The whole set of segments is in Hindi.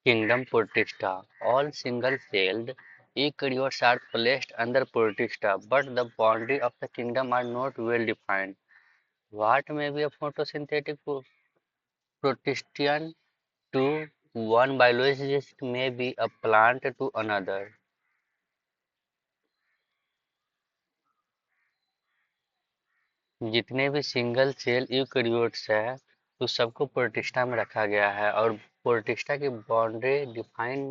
Kingdom Protista. All single-celled eukaryotes are placed under Protista, but the boundaries of the kingdom are not well defined. What may be a photosynthetic protistian to one biologist may be a plant to another. जितने भी सिंगल सेल यूकेरियोट्स है उस सबको प्रोटिस्टा में रखा गया है और प्रोटिस्टा की बाउंड्री डिफाइन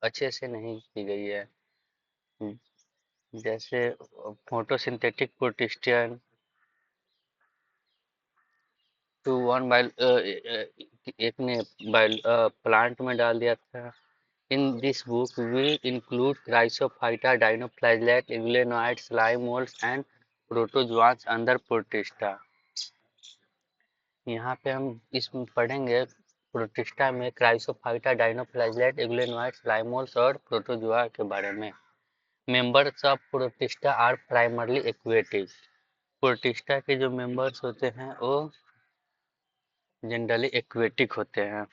अच्छे से नहीं की गई है। जैसे फोटोसिंथेटिक प्रोटिस्टियन टू वन एक ने प्लांट में डाल दिया था। In this book we include chrysophyta dinoflagellate euglenoid slime moulds and protozoans under protista. यहाँ पे हम इसमें पढ़ेंगे प्रोटिस्टा में क्राइसोफाइटा डाइनोफ्लैगेलेट इग्लेनोइड स्लाइमोल्स और प्रोटोजोआ के बारे में। Members of protista are primarily aquatic. Protista के जो मेंबर्स होते हैं वो जनरली एक्वेटिक होते हैं।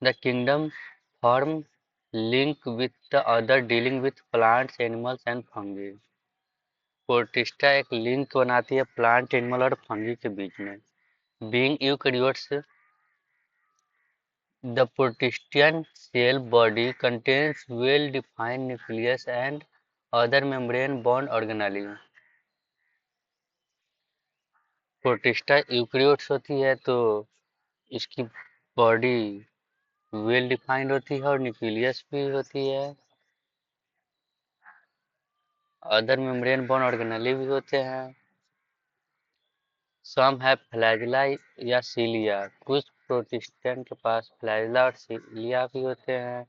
The kingdom form link with the other dealing with plants animals and fungi. Protista एक लिंक बनाती है प्लांट एनिमल और फंगी के बीच में। Being eukaryotes, the protistian cell body contains well-defined nucleus and other membrane-bound organelles. Protista eukaryotes होती है तो इसकी बॉडी वेल डिफाइंड होती है और न्यूक्लियस भी होती है, अदर मेम्ब्रेन बोन ऑर्गेनेली भी होते हैं। सम है फ्लैगेला या सीलिया। कुछ प्रोटिस्टियन के पास फ्लैगेला और सीलिया भी होते हैं।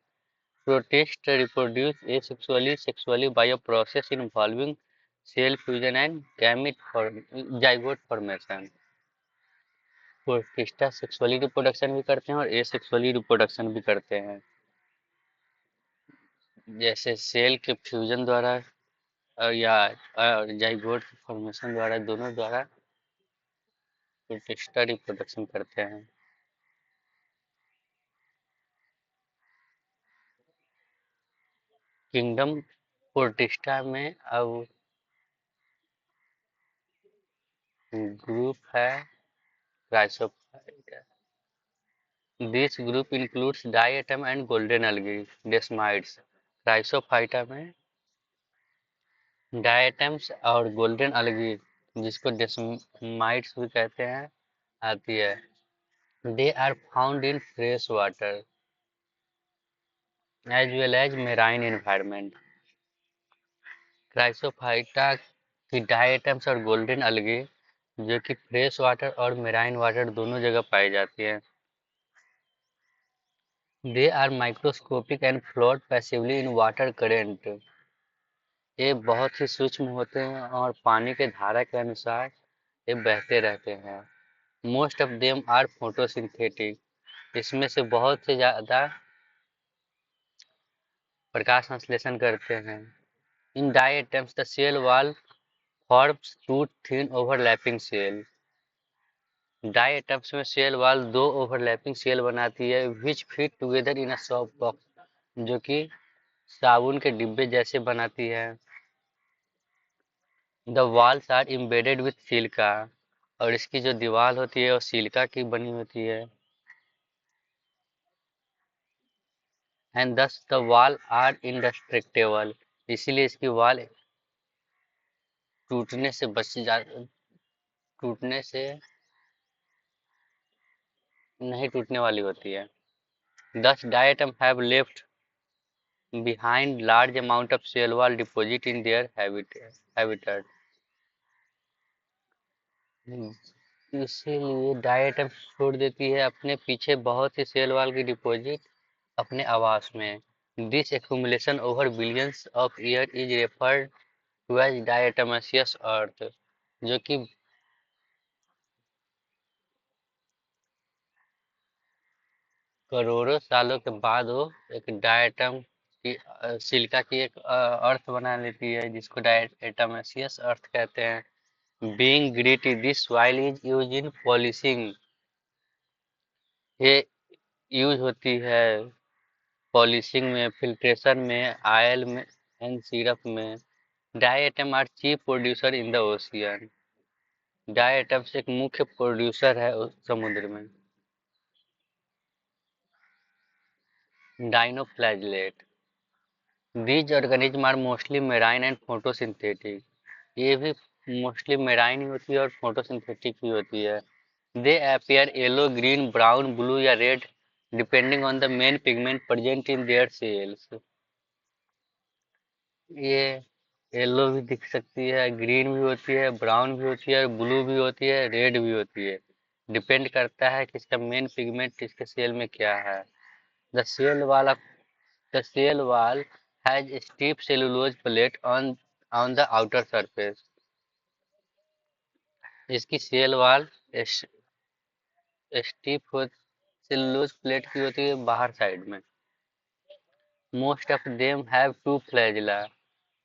Protists reproduce asexually sexually by a process involving cell fusion and zygote formation. Protista sexually reproduction भी करते हैं और एसेक्सुअली रिप्रोडक्शन भी करते हैं, जैसे सेल के फ्यूजन द्वारा या जाइगोट फॉर्मेशन द्वारा, दोनों द्वारा प्रोटिस्टा रिप्रोडक्शन करते हैं। किंगडम प्रोटिस्टा में अब ग्रुप है Chrysophyta. This group includes diatom and golden algae desmides. Chrysophyta में डायटम्स और गोल्डन algae, जिसको डेस्माइड्स भी कहते हैं, आती है। They are found in fresh water as well as marine environment. Chrysophyta की डायटम्स और गोल्डन algae जो कि फ्रेश वाटर और मेराइन वाटर दोनों जगह पाई जाती है। They are microscopic and float passively in water current. ये बहुत ही सूक्ष्म होते हैं और पानी के धारा के अनुसार ये बहते रहते हैं। Most of them are photosynthetic. इसमें से बहुत से ज़्यादा प्रकाश संश्लेषण करते हैं। In diatoms the cell wall forms two thin overlapping cell. Diatoms में सेल वॉल दो ओवरलैपिंग सेल बनाती है which fit together in a soft box, जो कि साबुन के डिब्बे जैसे बनाती है। The walls are embedded with silica. और इसकी जो दीवार होती है वो सिलिका की बनी होती है। एंड दस द वॉल आर इंडेस्ट्रक्टेबल। इसीलिए इसकी वॉल टूटने से बच जा टूटने से नहीं टूटने वाली होती है। This diatom have left behind large amount of cell wall deposit in their habitat. इसीलिए डायटम छोड़ देती है अपने पीछे बहुत ही सेल वॉल की डिपॉजिट अपने आवास में। This accumulation over billions of year is referred to as diatomaceous earth, जो कि करोड़ों सालों के बाद वो एक डायटम की सिलिका की एक अर्थ बना लेती है, जिसको डायटमसियस अर्थ कहते हैं। Being gritty this soil is used in polishing. ये यूज होती है पॉलिशिंग में, फिल्ट्रेशन में, ऑयल में एंड सिरप में। Diatom are chief producer in the ocean. Diatoms एक मुख्य प्रोड्यूसर है उस समुद्र में। Dinoflagellate, these organism are mostly marine and photosynthetic. ये भी मोस्टली मेराइन ही होती है और फोटोसिंथेटिक ही होती है। They appear yellow, green, brown, blue या red depending on the main pigment present in their cells. ये येलो भी दिख सकती है, ग्रीन भी होती है, ब्राउन भी होती है, ब्लू भी होती है, रेड भी होती है। डिपेंड करता है कि इसका मेन पिगमेंट इसके सेल में क्या है। The cell wall of the cell wall has stiff cellulose plate on the outer surface. इसकी cell wall stiff cellulose plate की होती है बाहर साइड में। Most of them have two flagella.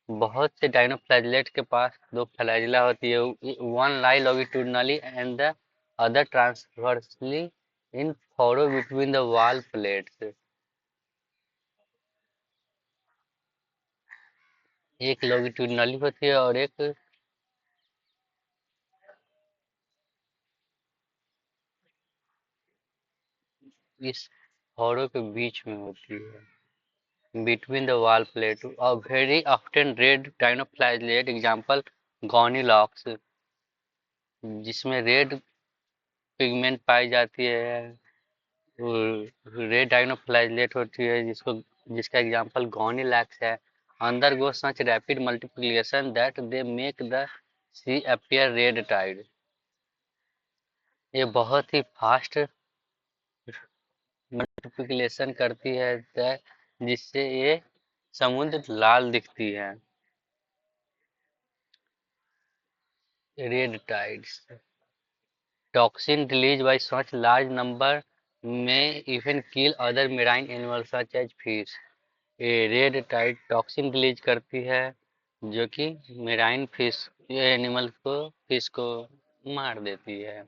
बहुत से डाइनोफ्लैगेलेट के पास दो फ्लैजिला होती है। One lie longitudinally and the other transversely in furrow between the wall plates. एक लॉन्गिट्यूडनली होती है और एक इस फॉरो के बीच में होती है। बिटवीन द वॉल प्लेट और वेरी ऑफ्टन रेड डाइनोफ्लैगेलेट एग्जाम्पल गॉनीलॉक्स, जिसमें रेड पिगमेंट पाई जाती है। रेड डाइनोफ्लैगेलेट होती है जिसका एग्जांपल गॉनीलैक्स है। Undergo such rapid multiplication that they make the sea appear red tide. ये बहुत ही फास्ट मल्टीप्लिकेशन करती है जिससे ये समुद्र लाल दिखती है। Red tides toxin release by such large number may even kill other marine animals such as fish। ये रेड टाइड टॉक्सिन रिलीज करती है जो कि मेराइन फिश एनिमल को फिश को मार देती है।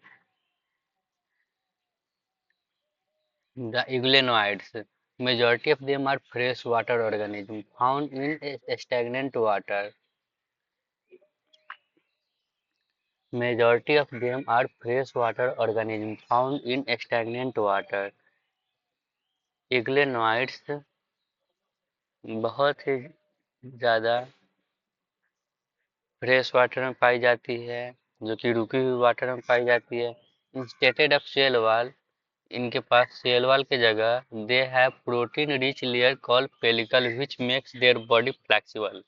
The euglenoids, majority of them are freshwater organisms found in stagnant water। Majority of them are freshwater organisms found in stagnant water। इग्लेनोइड्स बहुत ही ज़्यादा फ्रेश वाटर में पाई जाती है, जो कि रुकी हुई वाटर में पाई जाती है। इंस्टेड ऑफ सेल वॉल, इनके पास सेल वॉल की जगह they have protein rich layer called pellicle which makes their body flexible.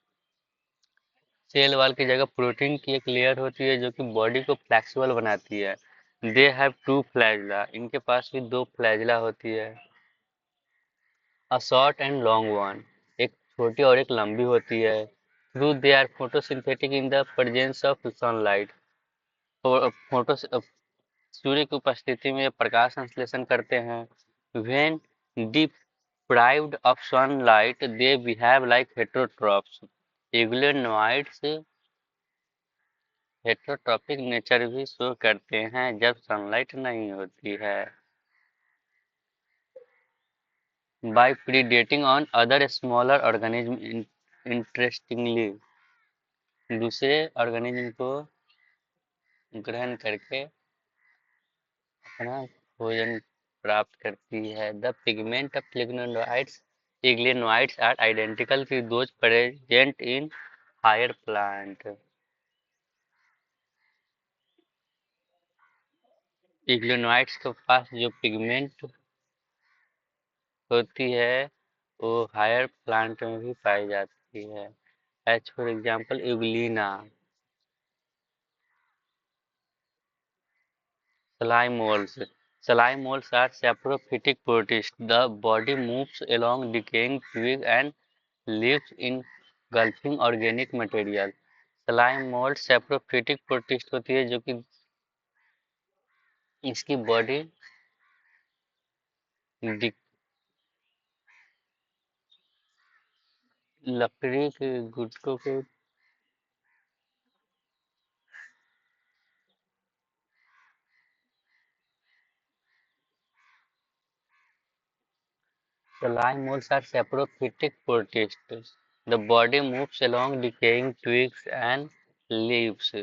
Cell wall की जगह प्रोटीन की एक लेयर होती है जो कि बॉडी को फ्लेक्सिबल बनाती है। दे हैव टू फ्लैजिला, इनके पास भी दो फ्लैजिला होती है। A short and long one, एक छोटी और एक लंबी होती है। Through they are photosynthetic in the presence of sunlight. Photo सूर्य की उपस्थिति में ये प्रकाश संश्लेषण करते हैं। When deprived of sunlight they behave like heterotrophs। Euglenoids heterotrophic nature भी शो करते हैं जब सनलाइट नहीं होती है। By predating on other smaller organism. Interestingly, दूसरे ऑर्गेनिज्म को ग्रहण करके अपना भोजन प्राप्त करती है। The pigment of euglenoids are identical to those present in higher plant. Euglenoids के पास जो पिगमेंट होती है वो हायर प्लांट में भी पाई जाती है। As for example Euglena. Slime moles. Slime moles are saprophytic protists. The body moves along decaying twigs and lives in engulfing organic material। Slime mould saprophytic protist होती है जो कि इसकी बॉडी लकड़ी के गुटकों को The lime molds are saprophytic protists. The body moves along decaying twigs and leaves.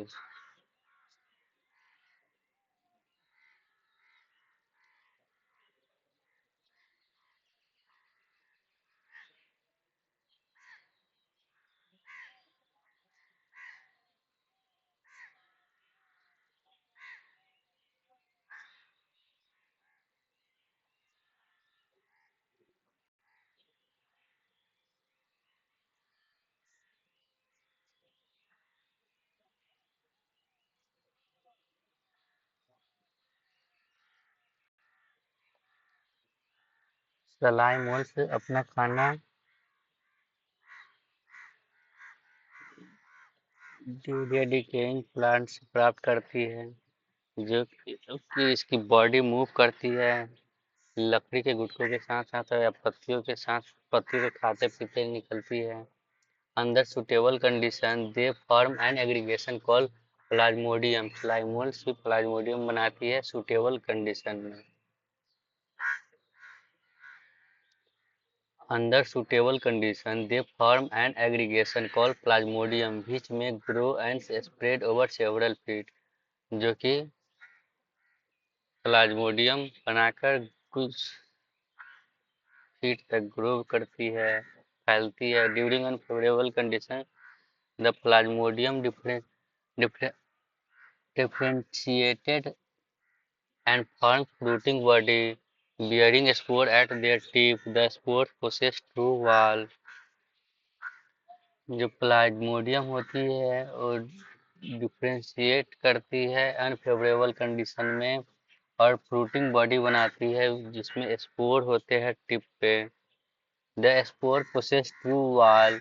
The lime molds अपना खाना डिकेइंग प्लांट से प्राप्त करती है, जो कि इसकी बॉडी मूव करती है लकड़ी के गुटकों के साथ साथ या पत्तियों के साथ, पत्तियों को खाते पीते निकलती है। Under suitable condition they form an aggregation call plasmodium. प्लाज्मोल्स भी प्लाज्मोडियम बनाती है सुटेबल कंडीशन में। Under suitable condition they form an aggregation call plasmodium which may grow and spread over several feet, जो कि प्लाज्मोडियम बनाकर कुछ फीट तक ग्रो करती है, फैलती है। During unfavourable condition the Plasmodium differentiated and form fruiting body bearing spore at their tip. The spore possess true wall। जो प्लाज्मोडियम होती है और डिफ्रेंशिएट करती है अनफेवरेबल कंडीशन में और फ्रूटिंग बॉडी बनाती है जिसमें स्पोर होते हैं टिप पे। The spore possess true wall.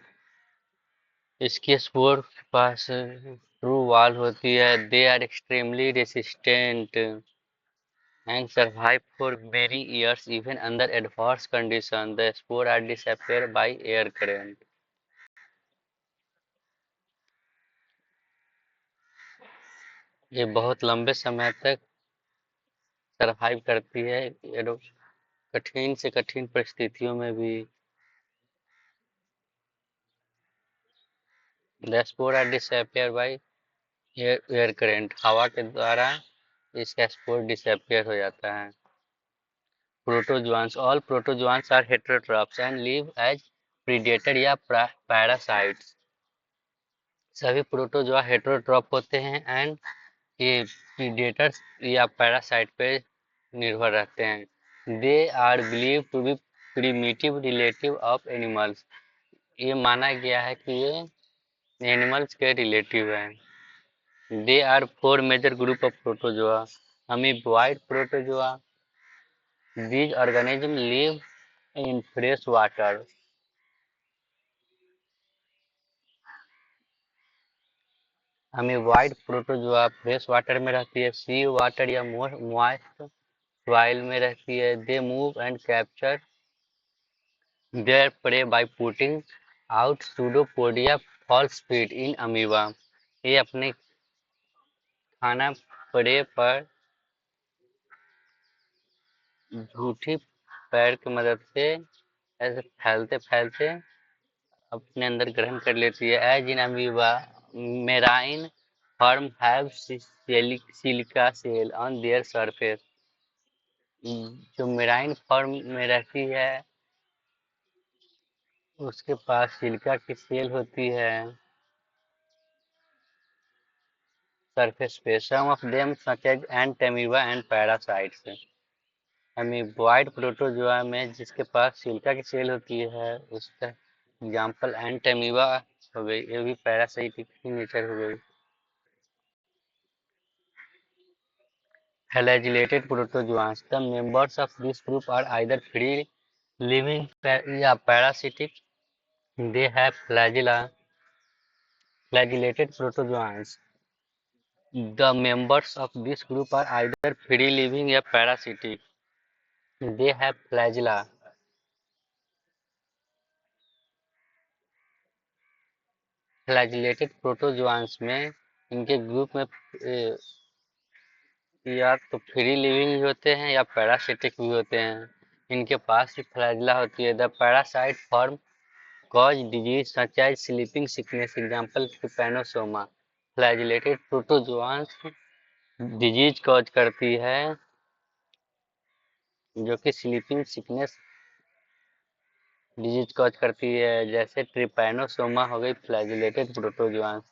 इसके स्पोर के पास ट्रू वॉल होती है। They are extremely resistant and survive for many years even under adverse conditions. The spores are disappear by air current। ये बहुत लंबे समय तक सरवाइव करती है कठिन से कठिन परिस्थितियों में भी। The spores are disappear by air current। हवा के द्वारा इसका स्पोर डिसअपियर हो जाता है। Protozoans all protozoans are heterotrophs and live as predator या पैरासाइट्स। सभी प्रोटोजोआ हेटेरोट्रॉप होते हैं एंड ये प्रीडेटर्स या पैरासाइट पे निर्भर रहते हैं। They are believe to be primitive relative of animals. ये माना गया है कि ये एनिमल्स के रिलेटिव हैं। They are four major group of protozoa. Amoeboid protozoa. These organisms live in fresh water। Amoeboid protozoa fresh water में रहती है। सी वाटर या मॉइस्ट सॉइल में रहती है। They move and capture their prey by putting out pseudopodia false feet in amoeba। ये अपने खाना प्रे पर झूठी पैर की मदद से ऐसे फैलते फैलते अपने अंदर ग्रहण कर लेती है। As in amoeba marine form have silica shell on their surface. जो मेराइन फॉर्म में रहती है उसके पास सिलिका की सेल होती है सरफेस पे। Some of them such as entamoeba and parasites. Amoeboid protozoa में जिसके पास सिलिका की सेल होती है उसका एग्जाम्पल एंटमीबा हो गई, ये भी पैरासाइटिक ही नेचर हो गई। Flagellated protozoans: the members of this group are either free-living या parasitic। They have flagella। Flagellated protozoans: the members of this group are either free-living या parasitic। They have flagella। Flagellated protozoans में इनके ग्रुप में या तो फ्री लिविंग भी होते हैं या पैरासिटिक भी होते हैं। इनके पास भी फ्लैजिला होती है। The parasite form cause disease such as sleeping sickness, example trypanosoma. Flagellated protozoans disease cause करती है जो कि स्लीपिंग सिकनेस डिजीज कॉज करती है, जैसे ट्रिपैनोसोमा हो गई flagellated protozoans.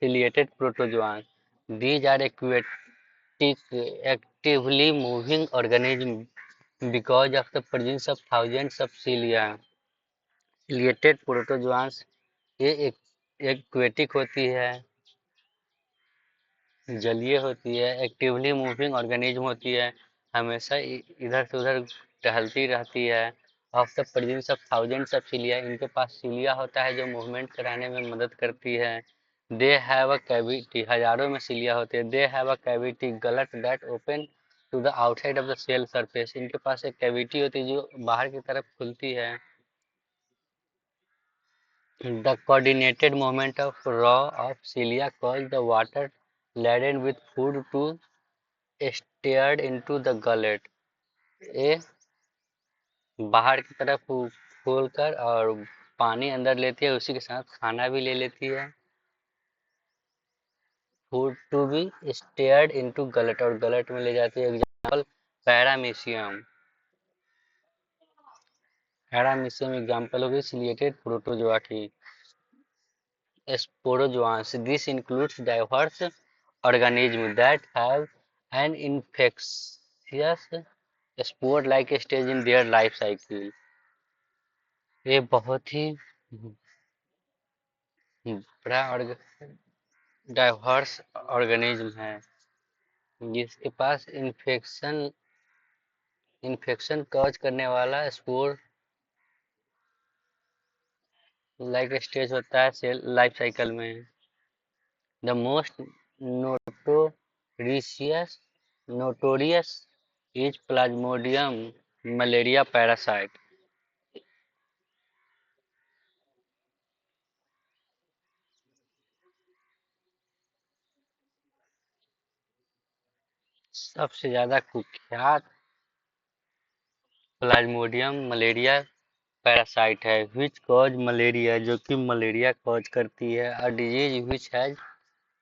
Ciliated protozoans, these are actively moving organism because of the presence of thousands of cilia. Ciliated protozoans ये एक्वेटिक होती है, जलीय होती है, एक्टिवली मूविंग ऑर्गेनिज्म होती है, हमेशा इधर से उधर टहलती रहती है। Of the presence of thousands of cilia, इनके पास सिलिया होता है जो मूवमेंट कराने में मदद करती है। दे हैव अ कैविटी, हजारों में सिलिया होते हैं। They have a cavity gullet that open to the outside of the cell surface, इनके पास एक कैविटी होती है जो बाहर की तरफ खुलती है। The coordinated movement of row of cilia cause the water laden with food to steered into the gullet. ये बाहर की तरफ खोलकर और पानी अंदर लेती है, उसी के साथ खाना भी ले लेती है। Food to be steered into gullet, और गलट में ले जाती है। Example paramecium. पैरामीशियम एग्जाम्पल होगी सिलिएटेड प्रोटोजोआ की। Sporozoans, this includes diverse organisms that have an infectious spore-like stage in their life cycle. ये बहुत ही बड़ा डाइवर्स ऑर्गेनिज्म है जिसके पास इन्फेक्शन कॉज करने वाला स्पोर लाइक स्टेज होता है सेल लाइफ साइकिल में। The most notorious is Plasmodium malaria parasite. सबसे ज्यादा कुख्यात प्लाज्मोडियम मलेरिया पैरासाइट है, विच कॉज मलेरिया, जो कि मलेरिया कॉज करती है। A disease which has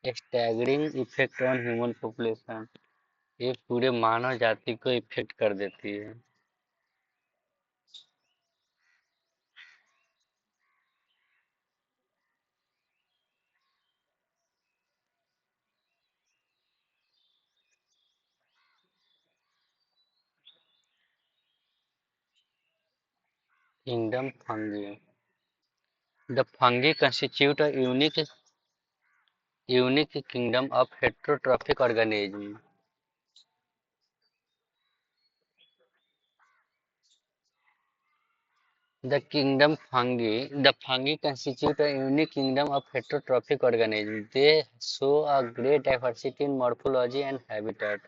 staggering effect on human population, ये पूरे मानव जाति को इफेक्ट कर देती है। Kingdom fungi, the fungi constitute a unique kingdom of heterotrophic organism. The fungi constitute a unique kingdom of heterotrophic organisms. They show a great diversity in morphology and habitat.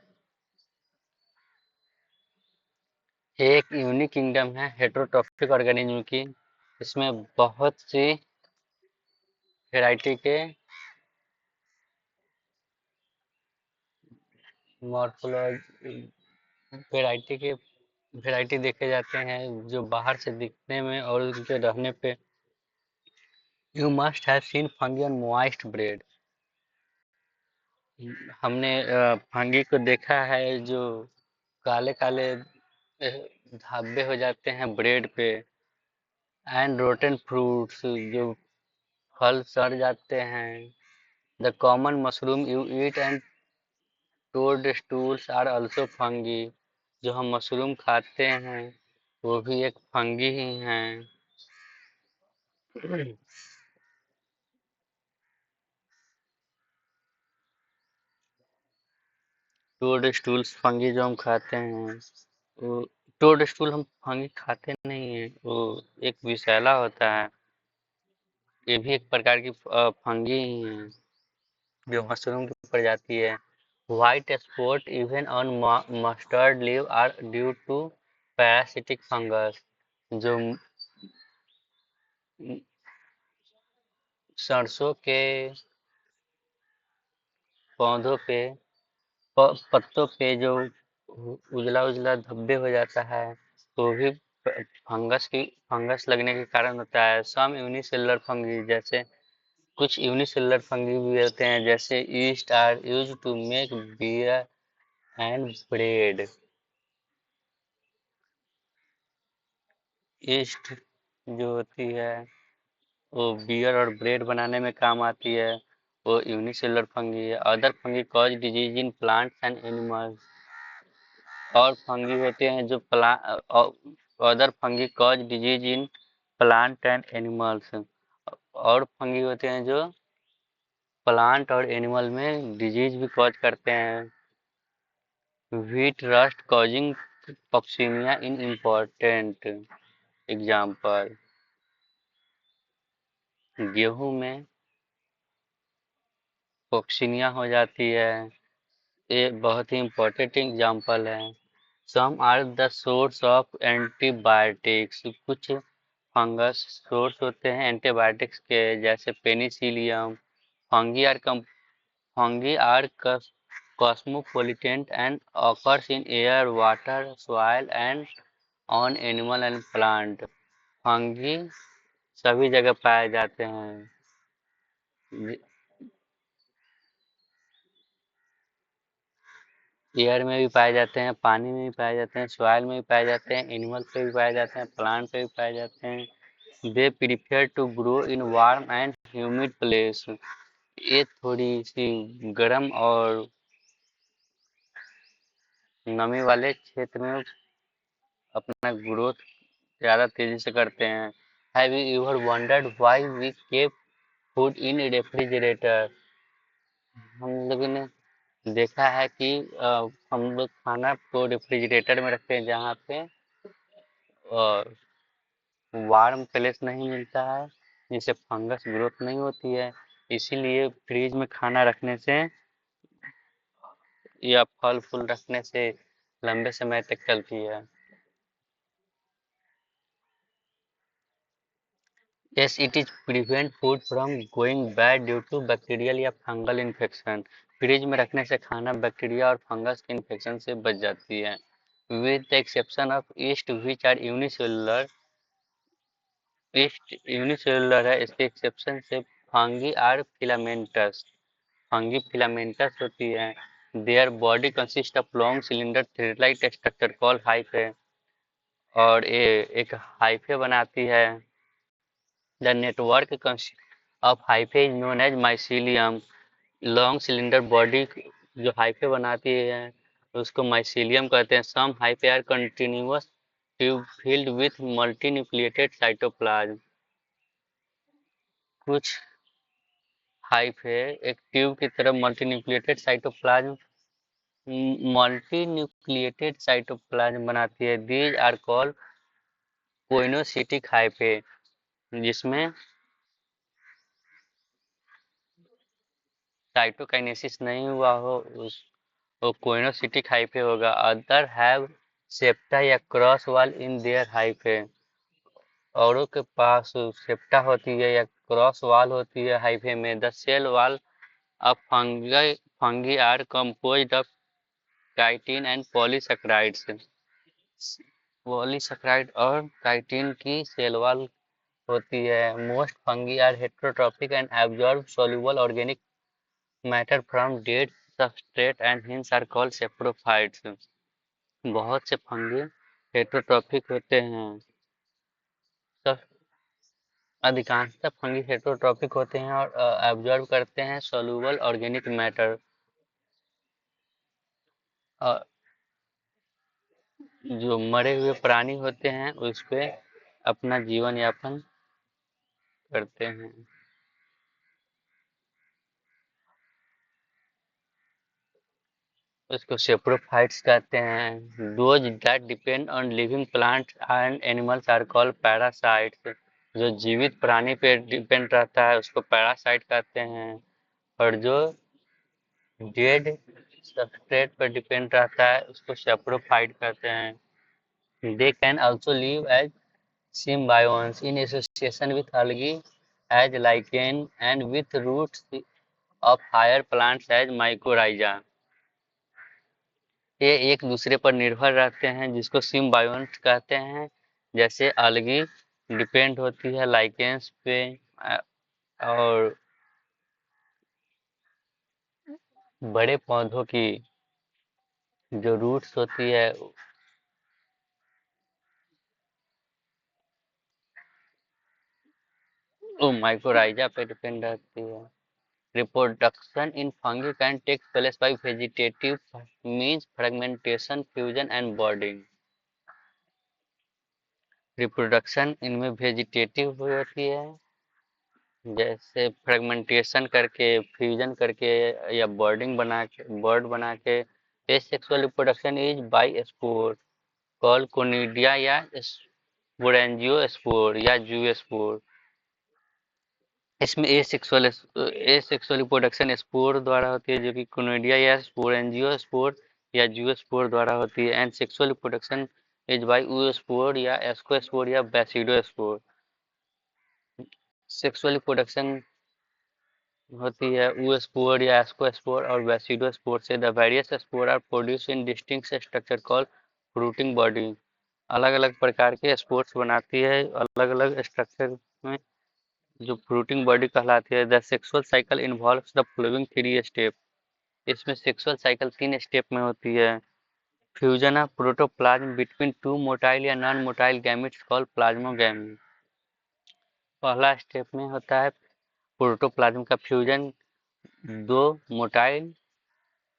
ये एक यूनिक किंगडम है हेटरोट्रॉफिक ऑर्गेनिज्म की, इसमें बहुत सी वैरायटी के मॉर्फोलॉजी वैरायटी के वैरायटी देखे जाते हैं जो बाहर से दिखने में और उनके रहने पे। You must have seen fungi on moist bread, हमने फंगी को देखा है जो काले काले धब्बे हो जाते हैं ब्रेड पे। एंड रोटन फ्रूट्स, जो फल सड़ जाते हैं। The common mushroom you eat and toadstools are also fungi, जो हम मशरूम खाते हैं वो भी एक फंगी ही हैं। टोडस्टूल्स फंगी जो हम खाते हैं वो, टोडस्टूल हम फंगी खाते नहीं हैं, वो एक विषैला होता है। ये भी एक प्रकार की फंगी ही है जो मशरूम की प्रजाति है। White spot even on mustard leave are due to parasitic fungus, जो सरसों के पौधों पे पत्तों पे जो उजला उजला धब्बे हो जाता है, को भी फंगस लगने के कारण होता है। सम यूनिसेलुलर फंगी, जैसे कुछ यूनिसेलुलर फंगी भी होते हैं, जैसे yeast are use to make beer and bread. Yeast जो होती है वो बियर और ब्रेड बनाने में काम आती है, वो यूनिसेलुलर फंगी है। Other fungi cause disease in plants and animals. और फंगी होते हैं जो other fungi cause disease in plant and animals. और फंगी होते हैं जो प्लांट और एनिमल में डिजीज भी कॉज करते हैं। व्हीट रस्ट कॉजिंग पॉक्सीमिया इन इम्पोर्टेंट एग्जाम्पल। गेहूं में पॉक्सीमिया हो जाती है, ये बहुत ही इम्पोर्टेंट एग्जाम्पल है। Some are the source of antibiotics. कुछ फंगस सोर्स होते हैं एंटीबायोटिक्स के, जैसे Penicillium. Fungi are fungi are cosmopolitan and occurs in air, water, soil and on animal and plant। Fungi सभी जगह पाए जाते हैं। एयर में भी पाए जाते हैं, पानी में भी पाए जाते हैं, सॉइल में भी पाए जाते हैं, एनिमल पे भी पाए जाते हैं, प्लांट पे भी पाए जाते हैं। They prefer to grow in warm and humid place. ये थोड़ी सी गर्म और नमी वाले क्षेत्र में अपना ग्रोथ ज़्यादा तेजी से करते हैं। Have you ever wondered why we keep food in refrigerator? हम लोगों ने देखा है कि हम लोग खाना को रेफ्रिजरेटर में रखते हैं, जहाँ पे वार्म प्लेस नहीं मिलता है, जिससे फंगस ग्रोथ नहीं होती है। इसीलिए फ्रिज में खाना रखने से या फल फूल रखने से लंबे समय तक चलती है। Yes, it is prevent food from going bad due to bacterial या फंगल इन्फेक्शन। फ्रिज में रखने से खाना बैक्टीरिया और फंगस के इन्फेक्शन से बच जाती है। With the exception of yeast which are unicellular. Yeast unicellular है, इसके एक्सेप्शन से fungi are filamentous. Fungi filamentous होती है। Their body consist of long cylinder thread like structure called hyphae. और ये एक हाइफे बनाती है। The network of hyphae is known as mycelium. Long cylinder body जो हाइफे बनाती है उसको माइसीलियम कहते हैं। Some hyphae are continuous tube filled with multinucleated cytoplasm. कुछ हाइफे एक ट्यूब की तरह मल्टीन्यूक्लिएटेड साइटोप्लाज्म बनाती है। दीज आर कॉल्ड कोइनोसिटिक हाइफे, जिसमें साइटोकाइनेसिस नहीं हुआ हो वो कोइनोसिटिक हाइफे होगा। अदर हैव सेप्टा या cross wall in their hyphae. औरों के पास सेप्टा होती है या क्रॉस वॉल होती है हाइफे में। The cell wall of fungi are composed of chitin and polysaccharides. Polysaccharide और काइटिन की सेल वॉल होती है। Most fungi are heterotrophic and absorb soluble organic matter from dead substrate and hence are called saprophytes। बहुत से फंगी हेटेरोट्रॉपिक होते हैं। सब अधिकांशतः फंगी हेटेरोट्रॉपिक होते हैं और एब्जॉर्ब करते हैं soluble organic matter। जो मरे हुए प्राणी होते हैं उस पे अपना जीवन यापन करते हैं। उसको सेप्रोफाइट्स कहते हैं। Those that depend on living plants and animals are called parasites. जो जीवित प्राणी पे डिपेंड रहता है उसको पैरासाइट कहते हैं, और जो डेड सब्सट्रेट पर डिपेंड रहता है उसको सेप्रोफाइट कहते हैं। They can also live as symbionts in association with algae as lichen and with roots of higher plants as mycorrhiza। ये एक दूसरे पर निर्भर रहते हैं जिसको सिम्बायोन्ट कहते हैं। जैसे अलगी डिपेंड होती है लाइकेंस पे, और बड़े पौधों की जो रूट्स होती है वो माइकोराइजा पे डिपेंड रहती है। Reproduction in fungi can take place by vegetative means fragmentation, fusion and budding. Reproduction इनमें वेजिटेटिव होती है, जैसे फ्रेगमेंटेशन करके, फ्यूजन करके या बर्ड बना के। Asexual reproduction is bye spore call conidia या स्पोरेंजियोस्पोर या जूस्पोर। इसमें एसेक्सुअल रिप्रोडक्शन स्पोर द्वारा होती है, जो कि कोनिडिया या स्पोरेंजियोस्पोर या जूस्पोर द्वारा होती है। And sexual reproduction is bye oospore या एस्कोस्पोर या बैसिडोस्पोर। सेक्सुअल रिप्रोडक्शन होती है oospore या एस्कोस्पोर और बैसिडोस्पोर से। The various spore are produce in distinct structure called fruiting body. अलग अलग प्रकार के स्पोर्स बनाती है अलग अलग स्ट्रक्चर में, जो फ्रूटिंग बॉडी कहलाती है। The sexual cycle involves the following 3 step. इसमें सेक्सुअल साइकिल 3 स्टेप में होती है। Fusion of protoplasm between 2 motile या non motile gametes called plasmogamy. पहला स्टेप में होता है प्रोटोप्लाज्म का फ्यूजन 2 मोटाइल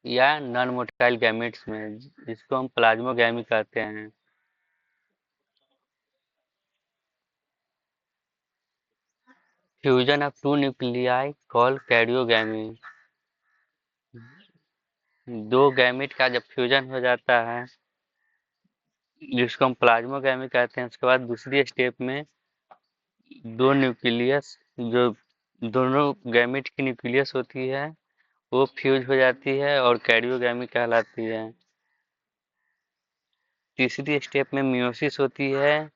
या नॉन मोटाइल गैमेट्स में, जिसको हम प्लाज्मोगैमी कहते हैं। Fusion of 2 nuclei called karyogamy. 2 gamete का जब फ्यूजन हो जाता है, जिसको हम प्लाज्मोगैमी कहते हैं, उसके बाद दूसरी स्टेप में 2 न्यूक्लियस, जो दोनों गैमेट की न्यूक्लियस होती है, वो फ्यूज हो जाती है और कैरियोगैमी कहलाती है। तीसरी स्टेप में मियोसिस होती है,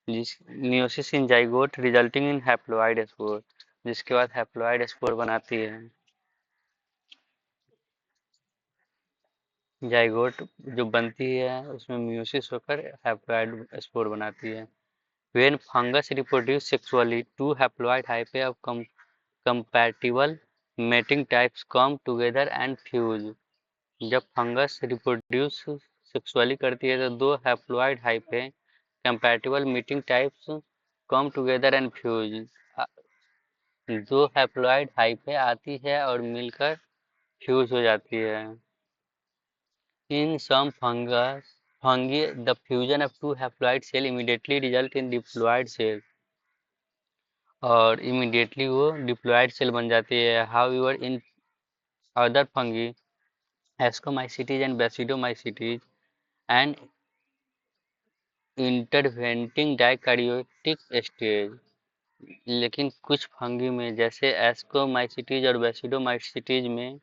जिस meiosis in zygote resulting in haploid spore, जिसके बाद हैप्लॉइड स्पोर बनाती है। जाइगोट जो बनती है उसमें मियोसिस होकर हैप्लॉइड स्पोर बनाती है। When fungus reproduce sexually, 2 haploid hyphae of compatible mating types come together and fuse. जब फंगस रिप्रोड्यूस सेक्सुअली करती है तो 2 haploid hyphae compatible meeting types come together and fuse. 2 haploid hyphae आती है और मिलकर फ्यूज हो जाती है। In some fungi, the fusion of 2 haploid cell immediately result in diploid cell, और इमीडिएटली वो डिप्लॉयड सेल बन जाती है। However in other fungi, ascomycetes and basidiomycetes and intervening dikaryotic stage. लेकिन कुछ फंगी में, जैसे एस्कोमाइसिटीज और बैसिडोमाइसिटीज में,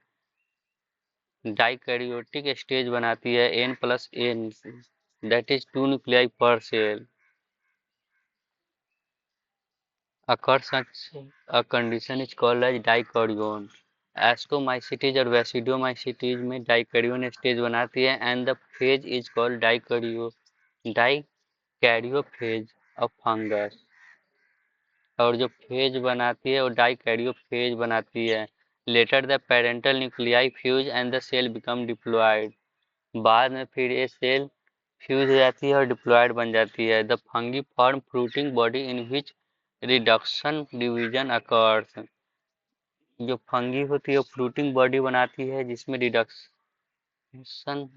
डाइकैरियोटिक स्टेज बनाती है N+N, that is 2 nuclei per cell. Occurs such a condition is called as dichorion. Ascomycetes और बैसिडोमाइसिटीज में डाइकैरियोन स्टेज बनाती है and the phase is called dikaryophase of fungus. और जो फेज बनाती है वो डाइकैरियोफेज बनाती है। Later the parental nuclei fuse and the cell become diploid. बाद में फिर ये सेल फ्यूज हो जाती है और डिप्लॉयड बन जाती है। The fungi form fruiting body in which reduction division occurs. जो फंगी होती है वो फ्रूटिंग बॉडी बनाती है जिसमें रिडक्शन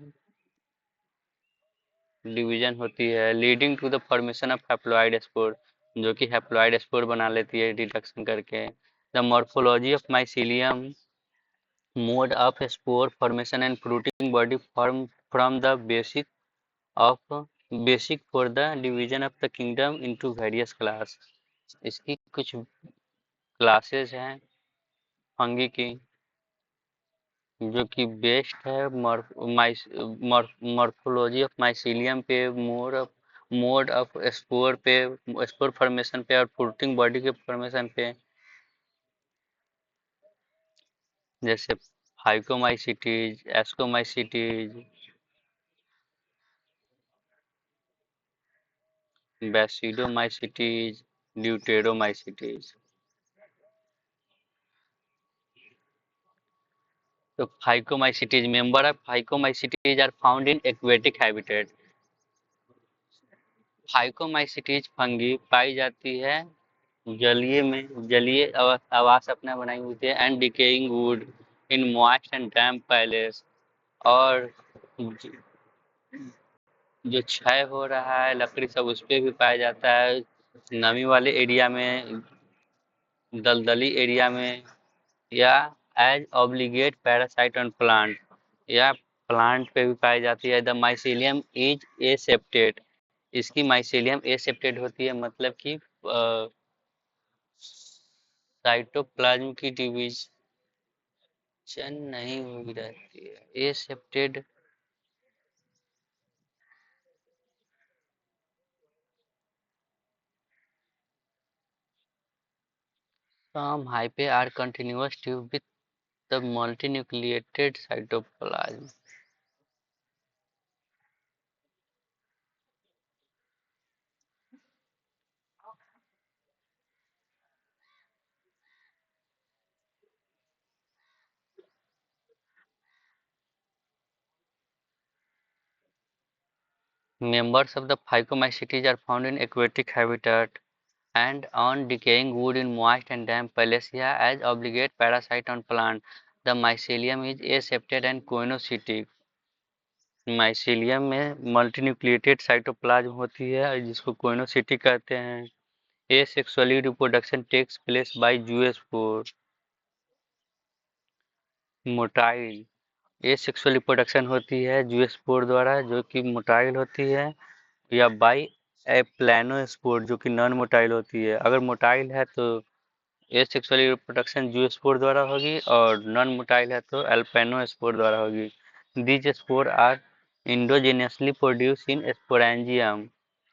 डिवीजन होती है, leading to the formation of haploid spore, जो कि हैप्लॉइड स्पोर बना लेती है रिडक्शन करके। The morphology of mycelium, mode of spore formation and fruiting body form from the basic for the division of the kingdom into various class. इसकी कुछ क्लासेस हैं फंगी की, जो कि बेस्ड है मॉर्फोलॉजी ऑफ माइसीलियम पे, मोड ऑफ स्पोर पे, स्पोर फॉर्मेशन पे और फ्रूटिंग बॉडी के फॉर्मेशन पे। जैसे phycomycetes, ascomycetes, Basidiomycetes, Deuteromycetes. So Phycomycetes, member of Phycomycetes are found in aquatic habitat. Phycomycetes fungi पाई जाती है जलीय आवास अपना बनाई हुई थी and decaying wood in moist and damp places. और ज- जो क्षय हो रहा है लकड़ी सब उस पे भी पाया जाता है, नमी वाले एरिया में, दलदली एरिया में, या as obligate parasite on plant, या प्लांट पे भी पाई जाती है। द माइसीलियम इज एसेप्टेड, इसकी माइसीलियम एसेप्टेड होती है, मतलब कि साइटोप्लाज्म की डिवीजन नहीं हुई रहती है, एसेप्टेड। Some hyphae are continuous tube with the multinucleated cytoplasm. Members of the Phycomycetes are found in aquatic habitat and on decaying wood in moist and damp Palacia as obligate parasite on plant. The mycelium is aseptate and coinocytic. Mycelium में मल्टीन्यूक्लिएटेड साइटोप्लाज्म होती है जिसको कोइनोसिटी कहते हैं। Asexually reproduction takes place by zoospore. Motile, asexual reproduction होती है जूस्पोर द्वारा जो कि मोटाइल होती है, या बाई एप्लानोस्पोर जो कि नॉन मोटाइल होती है। अगर मोटाइल है तो एसेक्सुअल रिप्रोडक्शन जूस्पोर द्वारा होगी और नॉन मोटाइल है तो एल्पेनोस्पोर द्वारा होगी। These spore are endogenously produce in sporangium,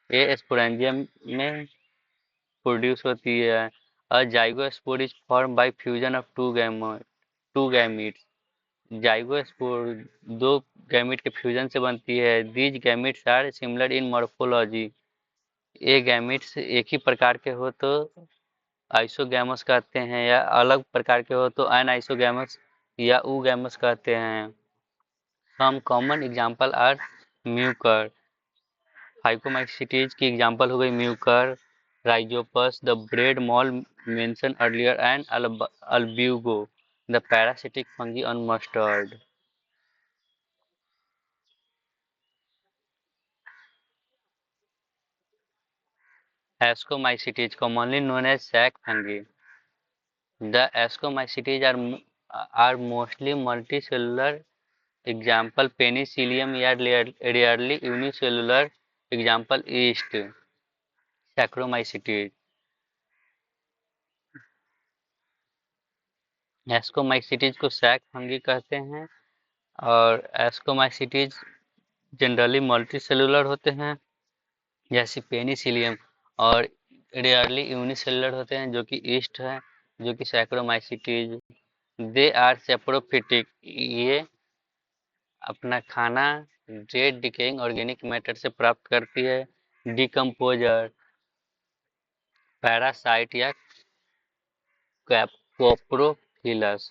ये स्पोरेंजियम में प्रोड्यूस होती है। A zygospore is form by fusion of two gametes. Zygospore दो गैमीट के फ्यूजन से बनती है। These gametes are similar in morphology, ये गैमीट्स एक ही प्रकार के हो तो आइसोगैमस कहते हैं, या अलग प्रकार के हो तो अनआइसोगैमस या ऊगैमस कहते हैं। Some common example are mucor, phycomycetes की एग्जांपल हो गई mucor, rhizopus, the bread mould mention earlier, and albugo, the parasitic fungi on mustard. Ascomycetes, commonly known as sac fungi. The ascomycetes are mostly multicellular. Example Penicillium या rarely unicellular. Example yeast. Saccharomycetes. Ascomycetes को sac fungi कहते हैं और ascomycetes जनरली मल्टीसेलुलर होते हैं जैसे पेनिसिलियम, और रेयरली यूनिसेलुलर होते हैं जो कि ईस्ट है, जो कि सैक्रोमाइसिटीज। दे आर सेप्रोफिटिक, ये अपना खाना डेड डिकेइंग ऑर्गेनिक मैटर से प्राप्त करती है। डिकम्पोजर, पैरासाइट या कोप्रोफिलस,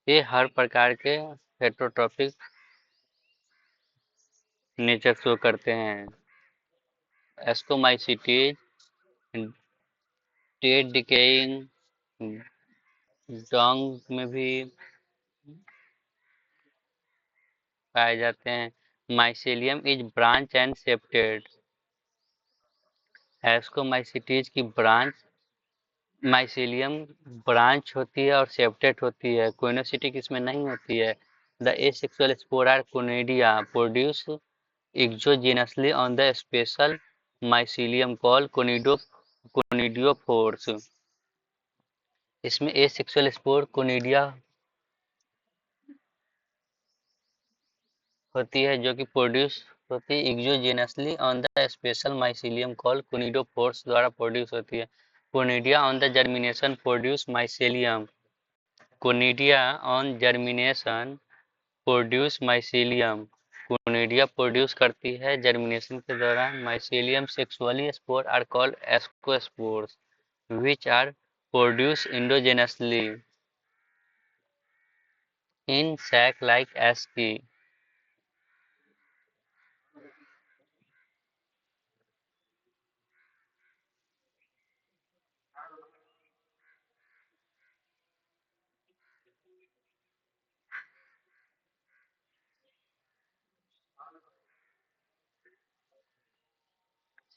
ये हर प्रकार के हेटरोट्रॉपिक नेचर शो करते हैं। एस्कोमाइसिटीज डेड डिकेइंग डंग में भी पाए जाते हैं। Mycelium is branch and septate, ascomycetes की ब्रांच माइसेलियम ब्रांच होती है और सेप्टेट होती है, कोइनोसिटिक इसमें नहीं होती है। The asexual spore are conidia produce exogenously on the special mycelium call conidiophores. इसमें एसेक्सुअल स्पोर कोनिडिया होती है जो कि प्रोड्यूस होती है exogenously on the special mycelium call conidiophores द्वारा प्रोड्यूस होती है। Conidia on the germination produce mycelium, conidia on germination produce mycelium. Conidia produce करती है जर्मिनेशन के दौरान। Mycelium sexually spore are called ascospores which are produced endogenously in sac like asci.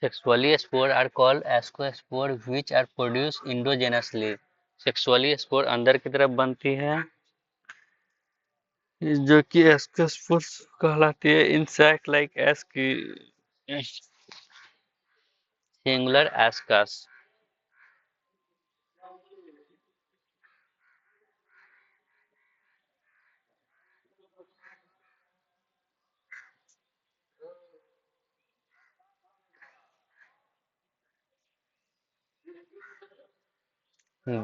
Sexually spore are called ascospore which are produced endogenously. Sexually spore अंदर की तरफ बनती है जो कि एस्कोस्पोर कहलाती है। इंसेक्ट लाइक एस की singular ascus.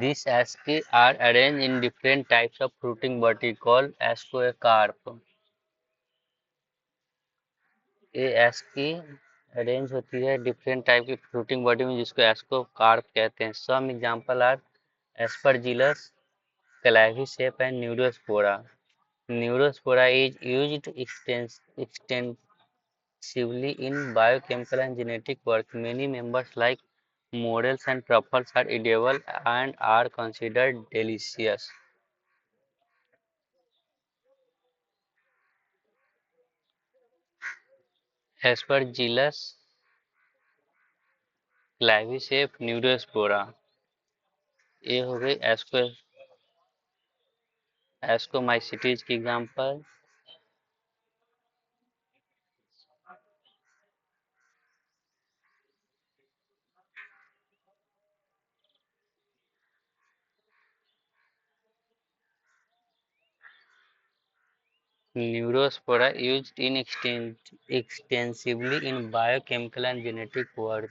These asci are arranged in different types of fruiting body called ascocarp. ये asci अरेंज होती है डिफरेंट टाइप की फ्रूटिंग बॉडी में जिसको एस्कोकार्प कहते हैं। Some example are aspergillus, claviceps and neurospora. Neurospora is used extensively in biochemical and genetic work. Many members like morels and truffles are edible and are considered delicious. Aspergillus, claviceps, neurospora ये हो गई एस्कोमाइसिटीज की example. Neurospora used in extensively in biochemical and genetic work.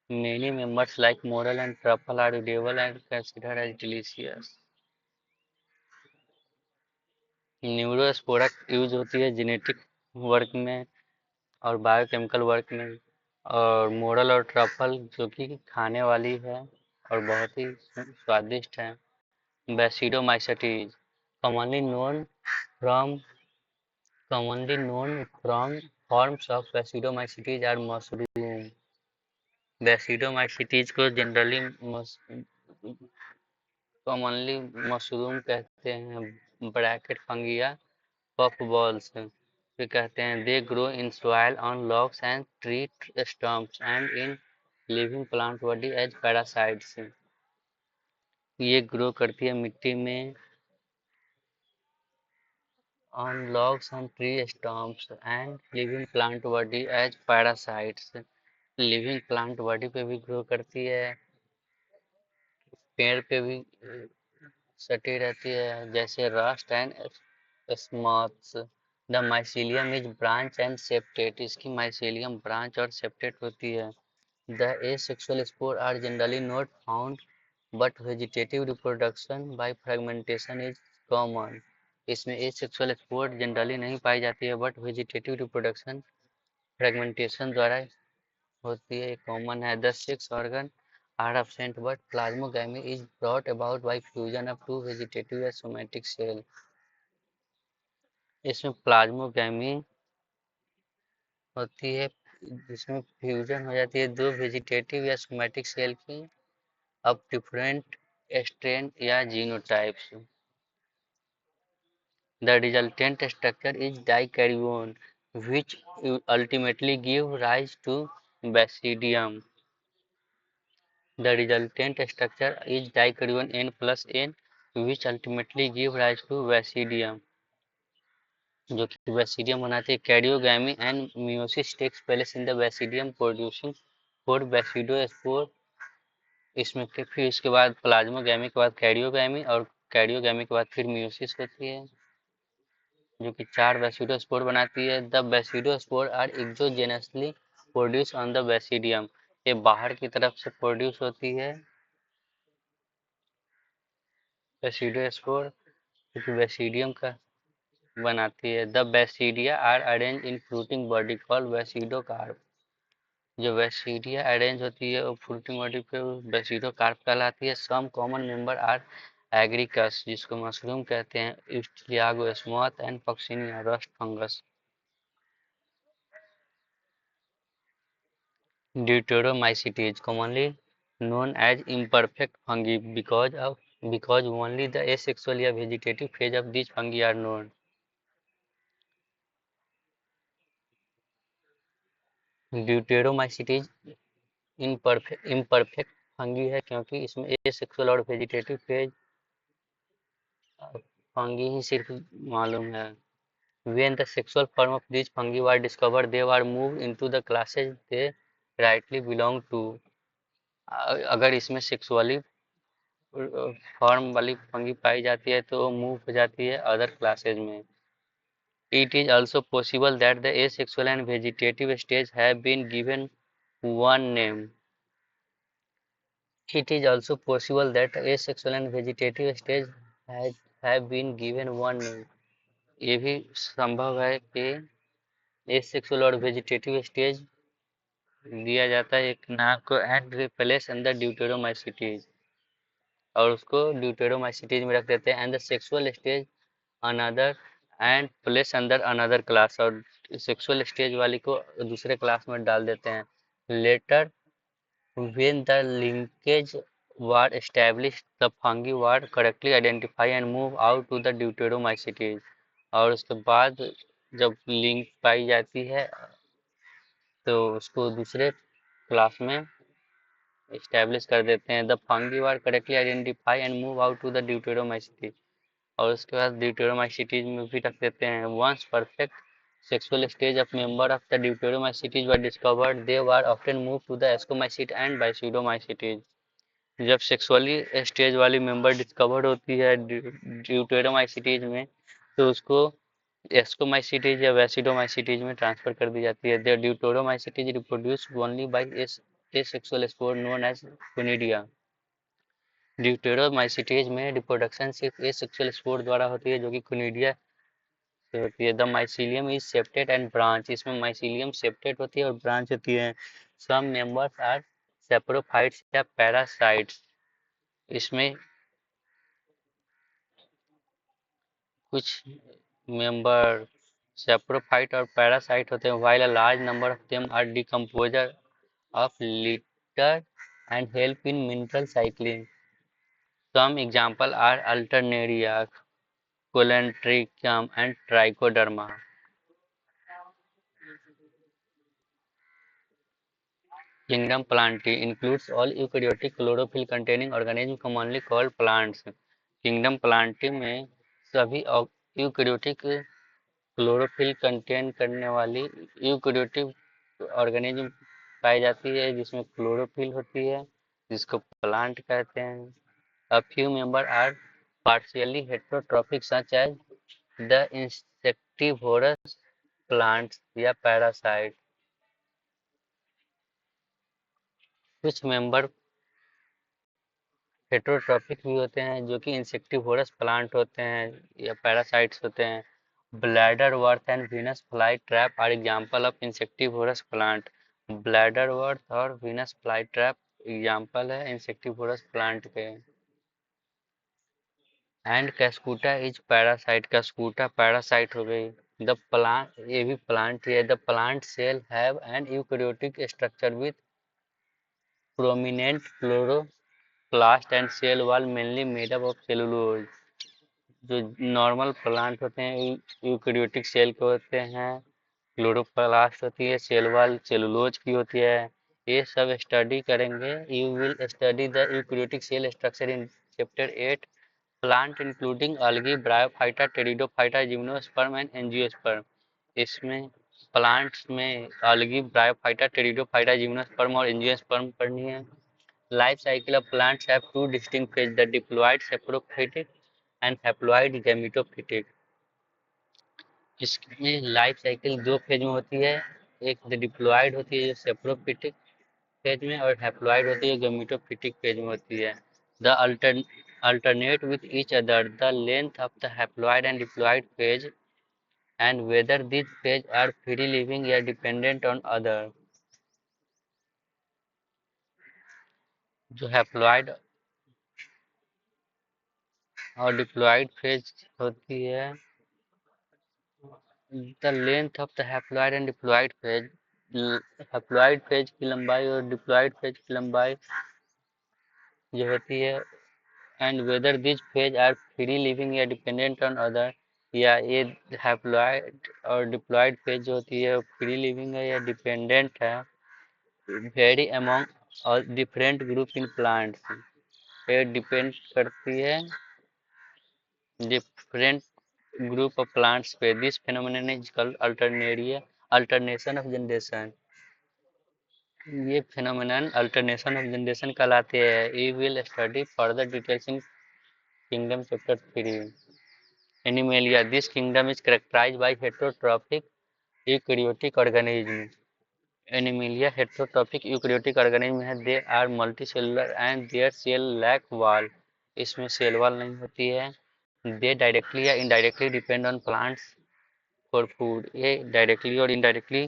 Many members like morel and truffle are edible and considered as delicious. Neurospora use होती है जेनेटिक वर्क में और बायोकेमिकल वर्क में। और मोरल और ट्रफल जो कि खाने वाली है और बहुत ही स्वादिष्ट है। बैसिडोमाइसेटीज commonly known from commonly known from forms of Basidomycetes are mushroom। बैसिडोमाइसेटीज को जनरली कॉमनली मशरूम कहते हैं। ब्रैकेट फंगिया पफ बॉल्स फिर कहते हैं। They grow in soil on logs and tree stumps and in living plant body as parasites. ये ग्रो करती है मिट्टी में on logs and tree stumps and living plant body as parasites. Living plant body पे भी ग्रो करती है, पेड़ पे भी सटी रहती है जैसे rust and smuts. The mycelium is branch and septate इसकी माइसीलियम ब्रांच और सेप्टेट होती है। The asexual spore are generally not found but vegetative reproduction by fragmentation is common। इसमें asexual spore जनरली नहीं पाई जाती है बट वेजिटेटिव रिप्रोडक्शन फ्रेगमेंटेशन द्वारा होती है, कॉमन है। The sex organ are absent but plasmogamy is brought about by fusion of two vegetative या somatic cell। इसमें प्लाज्मोगैमी होती है जिसमें फ्यूजन हो जाती है दो वेजिटेटिव या सोमैटिक सेल की of different strain या genotypes। The resultant structure is dikaryon, which ultimately give rise to basidium। The resultant structure is dikaryon N plus N, which ultimately give rise to basidium, जो कि basidium बनाती है। Karyogamy and meiosis takes place in the basidium producing four basidospore। इसमें फिर इसके बाद प्लाज्मोगैमी के बाद कैरियोगैमी और कैरियोगैमी के बाद फिर मियोसिस होती है जो कि चार बैसिडोस्पोर बनाती है। The basidiospore are exogenously produce on the basidium. ये बाहर की तरफ से प्रोड्यूस होती है बैसिडोस्पोर क्योंकि बैसिडियम का बनाती है। The basidia are arrange in fruiting body called basidiocarp. जो बैसिडिया अरेंज होती है वो फ्रूटिंग बॉडी पे बैसिडोकार्प कहलाती है। Some common member are agaricus, जिसको मशरूम कहते हैं, ustilago, smut and puccinia, rust fungus. Deuteromycetes, commonly known as imperfect fungi because only the asexual या vegetative phase of these fungi are known. Deuteromycetes imperfect fungi है क्योंकि इसमें asexual और vegetative phase fungi ही सिर्फ मालूम है। When the sexual form of these fungi were discovered, they were moved into the classes they rightly belong to. अगर इसमें सेक्सुअली फॉर्म वाली फंगी पाई जाती है तो मूव हो जाती है अदर क्लासेज में। It is also possible that the asexual and vegetative stage have been given one name. It is also possible that the asexual and vegetative stage have been given one name. ये भी संभव है कि asexual और vegetative stage दिया जाता है एक नाम को and replace under deuteromycetes, और उसको deuteromycetes में रख देते हैं, and the sexual stage another and place under another class, और सेक्सुअल स्टेज वाली को दूसरे क्लास में डाल देते हैं। Later when the linkage were established the fungi were correctly identified and move out to the deuteromycetes, और उसके बाद जब लिंक पाई जाती है तो उसको दूसरे क्लास में एस्टेब्लिश कर देते हैं। The fungi were correctly identify and move out to the deuteromycetes, और उसके बाद ड्यूटेरोमाइसिटीज में भी रख देते हैं। Once perfect sexual stage of member of the deuteromycetes were discovered, they were often moved to the ascomycete and basidiomycetes. जब सेक्सुअली स्टेज वाली मेंबर डिस्कवर होती है ड्यूटेरोमाइसिटीज में तो उसको एस्कोमाइसिटीज या वैसिडोमाइसिटीज में ट्रांसफर कर दी जाती है। The deuteromycetes reproduce only by asexual spore known as conidia. Deuteromycetes में रिप्रोडक्शन सिर्फ एसेक्सुअल स्पोर द्वारा होती है जो कि कोनिडिया से होती है। The mycelium is septate and branch, इसमें माइसीलियम सेप्टेट होती है और ब्रांच होती है। सम मेंबर्स आर सेप्रोफाइट्स या पैरासाइट्स, इसमें कुछ मेंबर सेप्रोफाइट और पैरासाइट होते हैं, while a large number of them are decomposer of litter and help in mineral cycling. Some examples are Alternaria, Coleanthrium and Trichoderma. Kingdom Plantae includes all eukaryotic chlorophyll containing organisms commonly called plants. Kingdom Plantae में सभी यूकैरियोटिक क्लोरोफिल कंटेन करने वाली यूकैरियोटिक ऑर्गेनिज्म पाई जाती है जिसमें क्लोरोफिल होती है, जिसको प्लांट कहते हैं। A few member are partially heterotrophic such as the insectivorous plants या पैरासाइट। कुछ मेंबर हेटेरोट्रॉफिक भी होते हैं जो कि इंसेक्टिवोरस प्लांट होते हैं या पैरासाइट्स होते हैं। Bladderwort and Venus fly trap are example of insectivorous plant. Bladderwort और वीनस फ्लाई ट्रैप एग्जाम्पल है इंसेक्टिवोरस प्लांट के। And cuscuta is parasite, cuscuta parasite हो गई। द प्लांट, ये भी प्लांट ही है। The plant cell have an eukaryotic structure with prominent chloroplast and cell wall mainly made up of cellulose. जो नॉर्मल प्लांट होते हैं यूकैरियोटिक सेल के होते हैं, क्लोरोप्लास्ट होती है, सेल वॉल सेलुलोज की होती है। ये सब स्टडी करेंगे। You will study the eukaryotic cell structure in chapter 8 plant including algae, bryophyta, pteridophyta, gymnosperm and angiosperm. इसमें प्लांट्स में algae, ब्रायोफाइटा, टेरिडोफाइटा, जिम्नोस्पर्म और एंजियोस्पर्म पढ़नी है। Life cycle of plants have two distinct phase, the diploid saprophytic and haploid gametophytic. इसमें लाइफ साइकिल दो फेज में होती है, एक डिप्लॉयड होती है जो सेप्रोफिटिक फेज में, और हैप्लॉयड होती है गैमेटोफिटिक फेज में होती है। The alternate with each other, the length of the haploid and diploid phase and whether these phase are free living या dependent on other। जो हैप्लॉइड और डिप्लॉइड फेज होती है, the length of the haploid and diploid phase, haploid phase की लंबाई और डिप्लॉइड फेज की लंबाई जो होती है, and whether this phase are free living या डिपेंडेंट ऑन अदर, या ये हैप्लॉइड और डिप्लॉइड फेज जो होती है फ्री लिविंग है या डिपेंडेंट है, वेरी अमॉन्ग और डिफरेंट ग्रुप इन प्लांट्स, ये डिपेंड करती है डिफरेंट ग्रुप ऑफ प्लांट्स पे। This phenomenon is called alternation of generation, ये फेनोमेनन अल्टरनेशन ऑफ जनरेशन कहलाते हैं। We will study further details in kingdom chapter 3। Animalia, this kingdom is characterized by heterotrophic eukaryotic organism. Animalia heterotrophic eukaryotic organism है, they are multicellular and their cell lack wall, इसमें सेल वॉल नहीं होती है। दे डायरेक्टली या indirectly depend on plants for food, ये डायरेक्टली और इनडायरेक्टली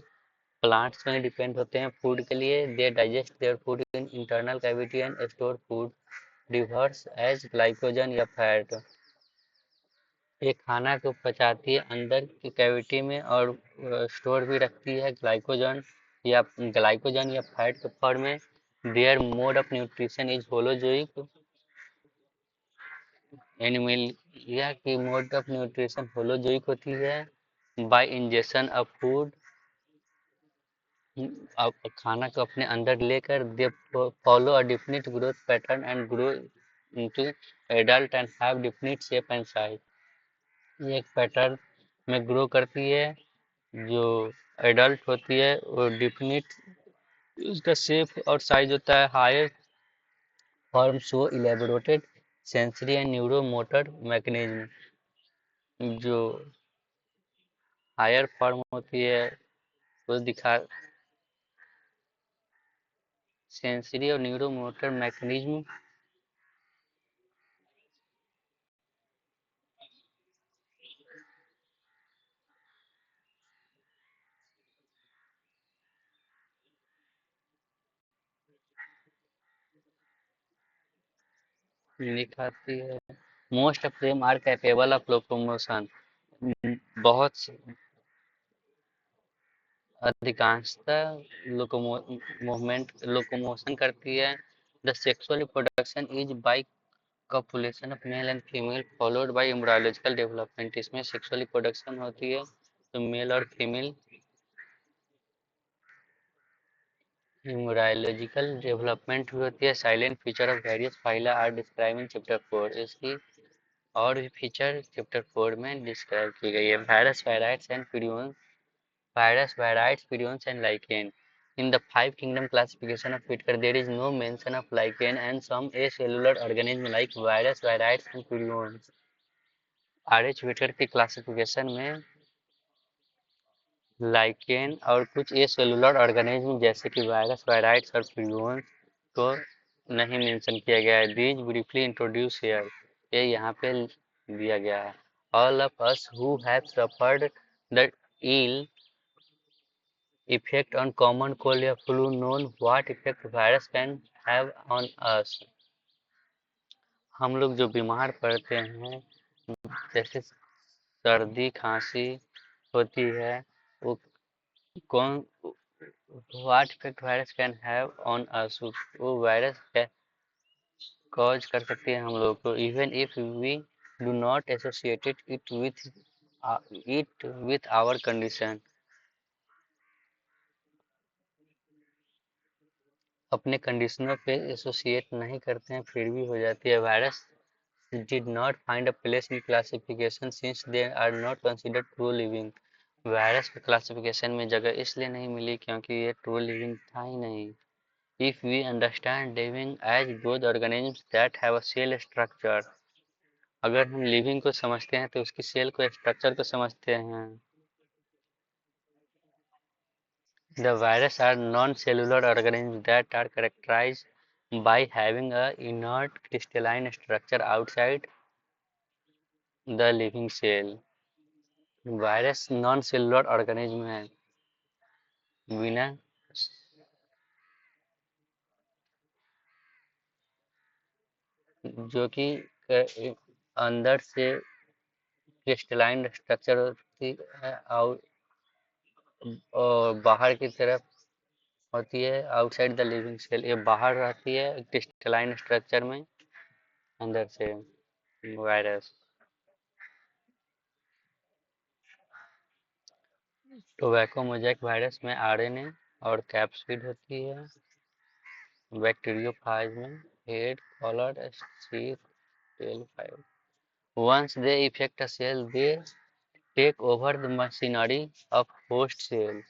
प्लांट्स में डिपेंड होते हैं फूड के लिए। They digest their food in internal cavity and store food reserves as glycogen या फैट, ये खाना को पचाती है अंदर की कैविटी में और स्टोर भी रखती है ग्लाइकोजन या फैट के फॉर्म में। Their mode of nutrition is holozoic, animalia की मोड ऑफ न्यूट्रिशन होलोजोइक होती है। बाय इंजेक्शन ऑफ फूड, अब खाना को अपने अंदर लेकर they follow a definite growth pattern and grow into adult and have definite shape and size, ये एक पैटर्न में ग्रो करती है। जो एडल्ट होती है वो डिफिनिट उसका शेप और साइज होता है। Higher form show elaborated sensory and neuromotor mechanism, जो हायर फॉर्म होती है वो दिखा सेंसरी और न्यूरो मोटर मैकेनिज्म दिखाती है। Most of them are capable of locomotion, बहुत अधिकांशतः लोकोमोशन करती है। The sexual reproduction is by copulation of male and female followed by embryological development, इसमें सेक्सुअल रिप्रोडक्शन होती है तो मेल और फीमेल एम्ब्रायोलॉजिकल डेवलपमेंट भी होती है। Salient feature of various phyla are describe in chapter 4, इसकी और भी फीचर चैप्टर 4 में डिस्क्राइब की गई है। Virus viroids and prion, virus, variants, prions, and lichen. In the five kingdom classification of Whitaker, there is no mention of lichen and some acellular organisms like virus, variants, and prions. R H. Whittaker की क्लासिफिकेशन में लाइकेन और कुछ एसेलुलर ऑर्गेनिज्म जैसे कि वायरस, वायराइट्स और प्रियंस को नहीं मेंशन किया गया है। दीज ब्रीफली इंट्रोड्यूस हियर, ये यहाँ पे दिया गया है। All of us who have suffered the ill effect on common cold या flu known what effect virus can have on us, हम लोग जो बीमार पड़ते हैं जैसे सर्दी खांसी होती है, वो कौन what effect virus can have on us, वो वायरस क्या कॉज कर सकती है हम लोग को। even if we do not associate it with our condition, अपने कंडीशनों पे एसोसिएट नहीं करते हैं फिर भी हो जाती है। Virus did not find a place in classification since they are not considered true living, virus के क्लासिफिकेशन में जगह इसलिए नहीं मिली क्योंकि ये ट्रू लिविंग था ही नहीं। if we understand living as those organisms that have a cell structure, अगर हम लिविंग को समझते हैं तो उसकी सेल को स्ट्रक्चर को समझते हैं। The virus are non-cellular organisms that are characterized by having a inert crystalline structure outside the living cell. Virus non cellular organism है, बिना जो कि अंदर से क्रिस्टलाइन स्ट्रक्चर होती है और बाहर की तरफ होती है आउटसाइड द लिविंग सेल। ये बाहर रहती है क्रिस्टलाइन स्ट्रक्चर में, अंदर से वायरस। टोबैको मोज़ेक वायरस में आरएनए और कैप्सिड होती है। बैक्टीरियोफाज में head, collar, sheath, tail, five. Once they infect a cell, they take over the machinery of host cell।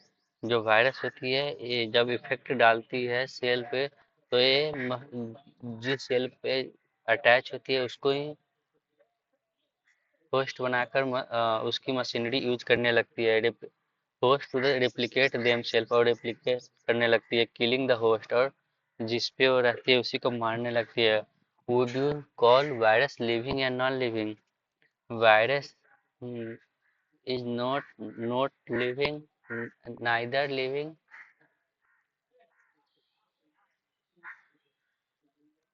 जो वायरस होती है ये जब इफेक्ट डालती है सेल पे, तो ये जिस सेल पे अटैच होती है उसको ही होस्ट बनाकर उसकी मशीनरी यूज करने लगती है। होस्ट टू रिप्लिकेट देमसेल्फ, और रिप्लिकेट करने लगती है, किलिंग द होस्ट, और जिस पे वो रहती है उसी को मारने लगती है। Would you call virus living या non living? Virus is not living, neither living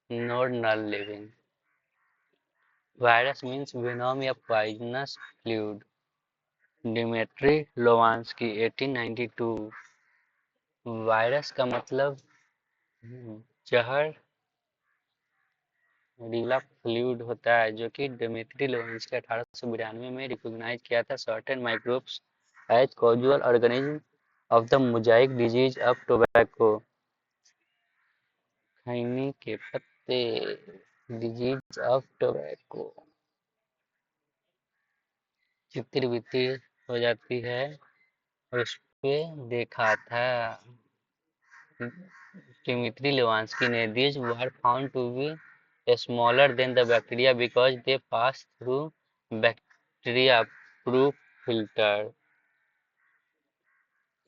nor non-living. Virus means venom या poisonous fluid। डिमिट्री लोवांस्की 1892। वायरस का मतलब जहर रीला फ्लूइड होता है, जो कि डिमिट्री लोवांस्की 1892 में रिकॉग्नाइज किया था certain microbes as causal organism of the mosaic disease of tobacco. खैनी के पत्ते, डिजीज ऑफ टोबैको। चित्र वितिर हो जाती है, और उस पे देखा था डिमित्री लेवांस्की ने। These were found to be smaller than the bacteria because they pass through bacteria proof filter।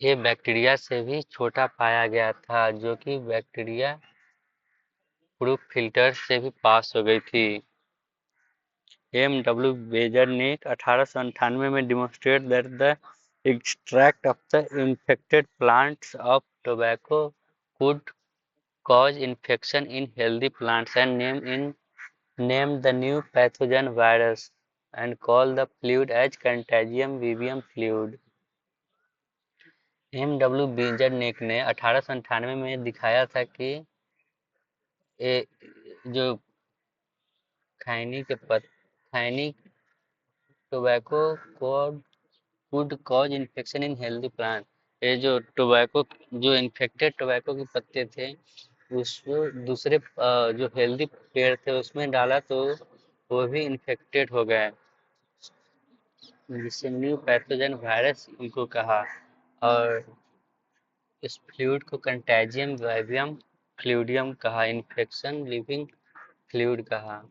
ये बैक्टीरिया से भी छोटा पाया गया था, जो कि बैक्टीरिया प्रूफ फिल्टर से भी पास हो गई थी। M.W. बेजर ने 1898 में demonstrate that the extract of the infected plants of tobacco could cause infection in healthy plants, and named the new pathogen virus and called the fluid as Contagium vivium fluid। M.W. Beijerinck ने 1898 में दिखाया था कि ये जो खैनी tobacco could cause infection in healthy plant। ये जो टोबैको, जो इन्फेक्टेड टोबैको के पत्ते थे, उसको दूसरे जो हेल्दी पेड़ थे उसमें डाला तो वो भी इन्फेक्टेड हो गए, जिससे न्यू पैथोजन वायरस उनको कहा। और इस फ्लूइड को कंटेजियम वाइवियम फ्लूइडियम कहा, इन्फेक्शन लिविंग फ्लूइड कहा।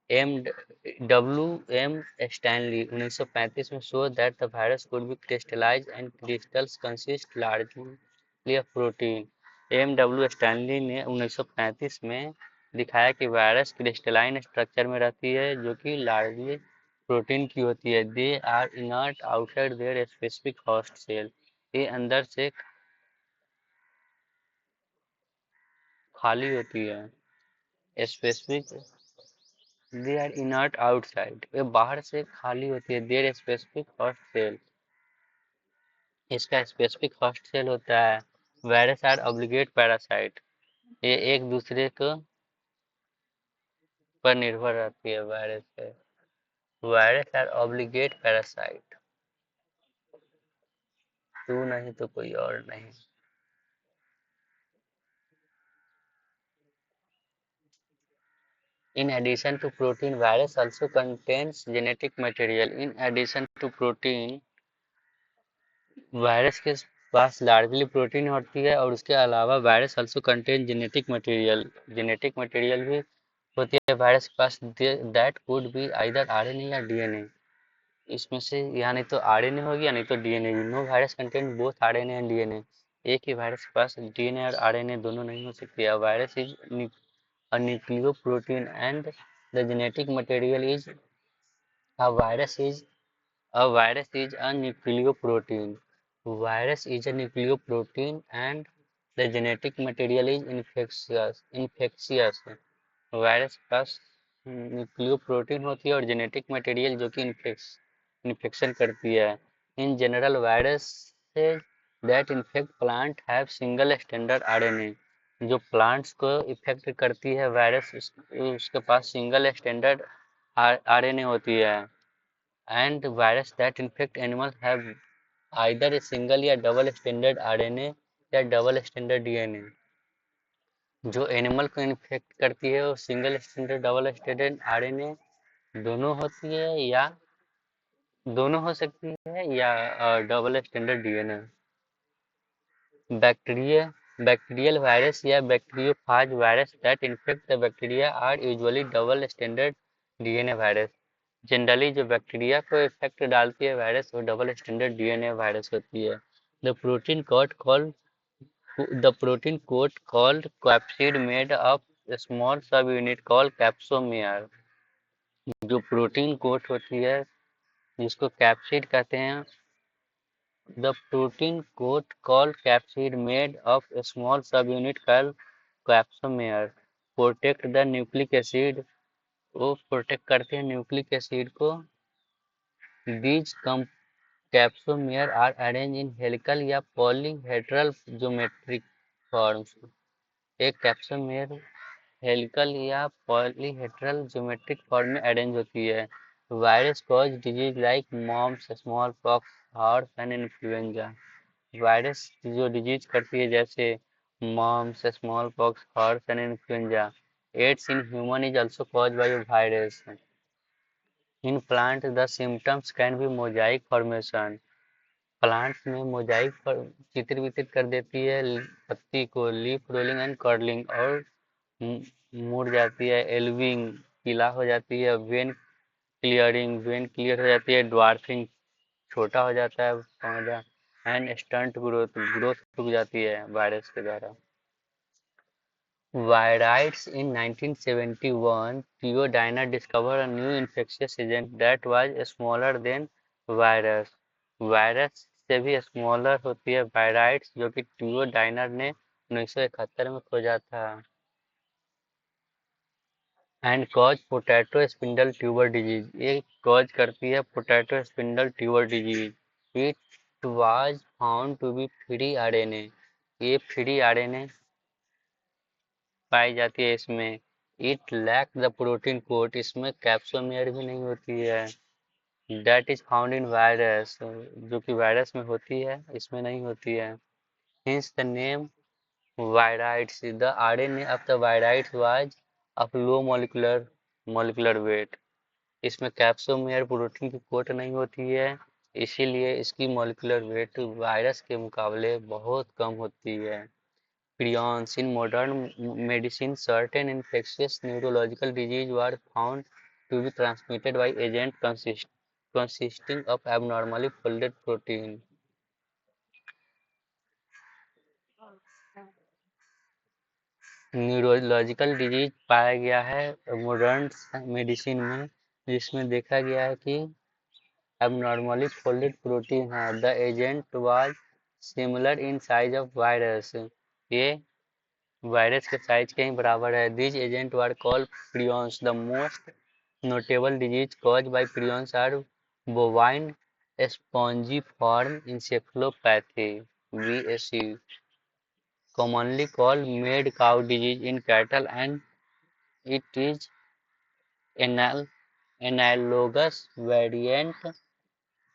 M.W.M. Stanley 1935 में show that the virus could be crystallise and crystals consist largely of protein. M.W. Stanley ने 1935 में दिखाया कि वायरस क्रिस्टलाइन स्ट्रक्चर में रहती है, जो कि लार्जली प्रोटीन की होती है। They are inert outside their specific host cell. ये अंदर से खाली होती है। Specific, they are inert outside, वे बाहर से खाली होती है। देयर स्पेसिफिक होस्ट सेल, इसका स्पेसिफिक होस्ट सेल होता है। वायरस आर ऑब्लिगेट पैरासाइट, ये एक दूसरे को पर निर्भर रहती है। वायरस आर ऑब्लिगेट पैरासाइट, तू नहीं तो कोई और नहीं। In addition to protein, virus also contains genetic material। In addition to protein, virus के पास लार्जली प्रोटीन होती है, और उसके अलावा virus also contain genetic material. Genetic material भी होती है वायरस के पास, that could be either RNA या डीएनए। इसमें से या नहीं तो आरएनए होगी या नहीं तो DNA. No virus contain both RNA and DNA. एक ही वायरस के पास डीएनए और आरएनए दोनों नहीं हो सकती है। Virus is a nucleoprotein and the genetic material is, a virus is A virus is a nucleoprotein. Virus is a nucleoprotein and the genetic material is infectious. Infectious. Virus के पास न्यूक्लियोप्रोटीन होती है और जेनेटिक मटेरियल जो कि इन्फेक्शन करती है. In general virus that infect plant have single standard RNA. जो प्लांट्स को इफेक्ट करती है वायरस उसके पास सिंगल स्टैंडर्ड आरएनए होती है. And virus that infect animal have either a single या डबल स्टैंडर्ड आरएनए या डबल स्टैंडर्ड डीएनए. जो एनिमल को इन्फेक्ट करती है वो single stranded double stranded RNA दोनों होती है या दोनों हो सकती है या double stranded DNA. Bacterial virus या bacteriophage virus that infect the bacteria are usually double stranded DNA virus. Generally जो बैक्टीरिया को इफेक्ट डालती है वायरस वो डबल स्टैंडर्ड डीएनए वायरस होती है. The protein coat called capsid made up a small subunit called capsomere. जो प्रोटीन कोट होती है जिसको कैप्सिड कहते हैं. The protein coat called capsid made of a small subunit called capsomere protect the nucleic acid. वो प्रोटेक्ट करते हैं न्यूक्लिक एसिड को. These capsomere are arranged in helical या polyhedral geometric forms. एक कैप्सोमेयर हेलिकल या पॉलीहेड्रल ज्योमेट्रिक फॉर्म में अरेंज होती है. Virus cause disease like mumps, smallpox, horse and influenza. Virus जो डिजीज करती है जैसे mumps, smallpox, horse and influenza. AIDS in human is also cause by virus. In plant the symptoms can be mosaic formation. Plants में मोजाइक चित्र विचित्र कर देती है पत्ती को. लीफ रोलिंग एंड कर्लिंग और मुड़ जाती है. एल्विंग पीला हो जाती है. वेन क्लियर हो जाती है. ड्वार्फिंग छोटा हो जाता है पौधा. एंड स्टंट ग्रोथ रुक जाती है वायरस के द्वारा. Viroids in 1971, Theo Diner discovered a new infectious agent that was smaller than virus. Virus से भी स्मॉलर होती है वायराइड्स जो कि टियो डाइनर ने 1971 में खोजा था. And cause potato spindle tuber disease. ये कॉज करती है potato spindle tuber disease. It was found to be free RNA. ये फ्री आरएनए पाई जाती है इसमें. It lack the protein coat. इसमें कैप्सोमेयर भी नहीं होती है. That is found in virus. जो कि वायरस में होती है इसमें नहीं होती है. Hints the name viroids. The RNA of the viroids was of low molecular weight. इसमें कैप्सोमेयर प्रोटीन की कोट नहीं होती है इसीलिए इसकी मॉलिक्यूलर वेट वायरस के मुकाबले बहुत कम होती है. Prions. In modern medicine, certain infectious neurological diseases were found to be transmitted by agents consisting of abnormally folded protein. Neurological disease पाया गया है मॉडर्न मेडिसिन में जिसमें देखा गया है कि abnormally folded प्रोटीन है. The agent was similar in size of virus. ये वायरस के साइज के ही बराबर है. These agents were called prions. The most notable disease caused by prions are bovine spongiform encephalopathy (BSE), commonly called mad cow disease in cattle, and it is analogous variant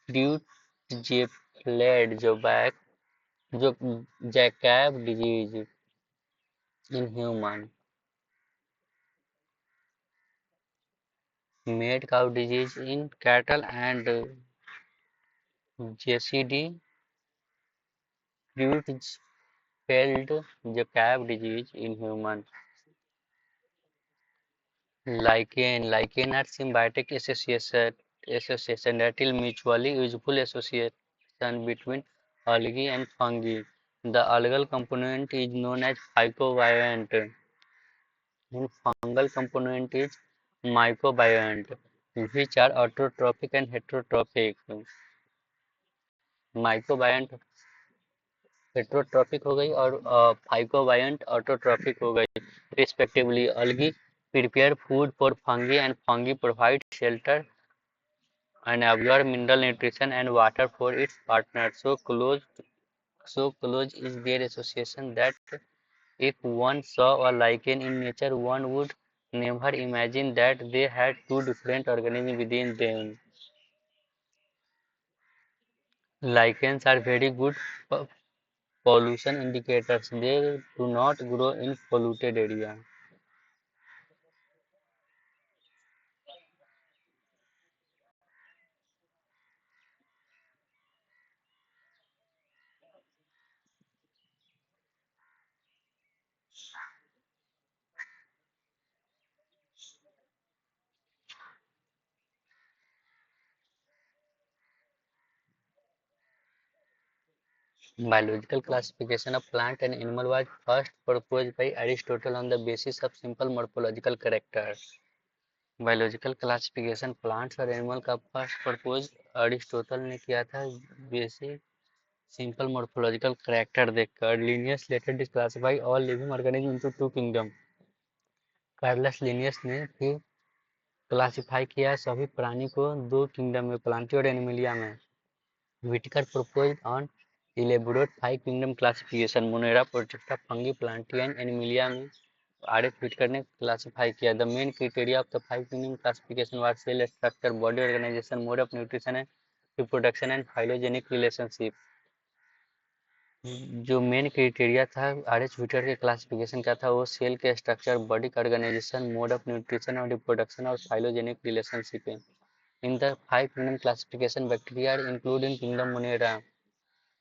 Creutzfeldt Jakob disease in human. Mad cow disease in cattle and JCD Creutzfeldt-Jakob disease in human. Lichen are symbiotic association that is mutually useful association between algae and fungi. The algal component is known as phycobiont and fungal component is mycobiont. which are autotrophic and heterotrophic. Mycobiont heterotrophic हो गई और फाइकोबायंट ऑटोट्रॉफिक हो गई respectively. algae prepare food for fungi and fungi provide shelter and absorb mineral nutrition and water for its partners. So close is their association that if one saw a lichen in nature, one would never imagine that they had two different organisms within them. Lichens are very good po- pollution indicators. They do not grow in polluted area. Biological classification of plant and animal was first proposed by Aristotle on the basis of simple morphological characters. Biological classification plants और एनिमल का फर्स्ट प्रपोज अरिस्टोटल ने किया था बेसिक सिंपल मॉर्फोलॉजिकल करैक्टर देखकर. Linnaeus later declassify all living organism into two kingdom. Carolus Linnaeus ने फिर क्लासिफाई किया सभी प्राणी को दो किंगडम में, प्लांटी और एनिमलिया में. विटिकर proposed on elaborate five kingdom classification. Monera, Protista, Fungi, Plantae and Animalia में आर.एच. विटकर ने क्लासिफाई किया. The main criteria of the five kingdom classification were cell structure, body organization, mode of nutrition and reproduction and phylogenetic relationship. जो मेन क्राइटेरिया था आर.एच. विटर के क्लासिफिकेशन का था वो सेल के स्ट्रक्चर, बॉडी का ऑर्गेनाइजेशन, मोड ऑफ न्यूट्रिशन और रिप्रोडक्शन और फाइलोजेनिक रिलेशनशिप है. In the five kingdom classification, bacteria are included in kingdom Monera.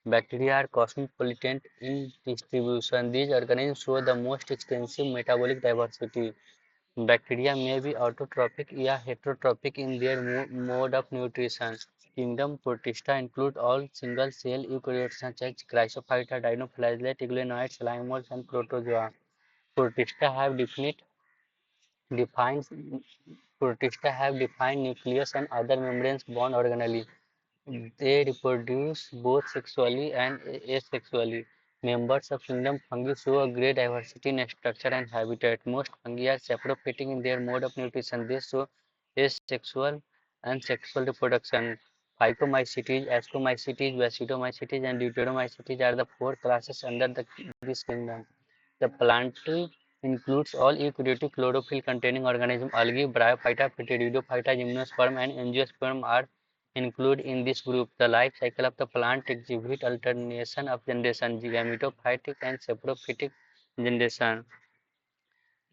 Bacteria are cosmopolitan in distribution. These organisms show the most extensive metabolic diversity. Bacteria may be autotrophic or heterotrophic in their mode of nutrition. Kingdom Protista include all single-cell eukaryotes such as Chrysophyta, Dinoflagellate, Iglenoids, Limors, and Protozoa. Protista have defined Protista have defined nucleus and other membranes bound organelles. They reproduce both sexually and asexually. Members of kingdom fungi show a great diversity in structure and habitat. Most fungi are saprophytic in their mode of nutrition. They show asexual and sexual reproduction. Phycomycetes, Ascomycetes, Basidiomycetes, and Deuteromycetes are the four classes under this kingdom. The plant includes all eukaryotic chlorophyll-containing organisms. Algae, Bryophyta, Pteridophyta, Gymnosperm, and Angiosperm are included in this group. The life cycle of the plant exhibits alternation of generation, gametophytic and saprophytic generation.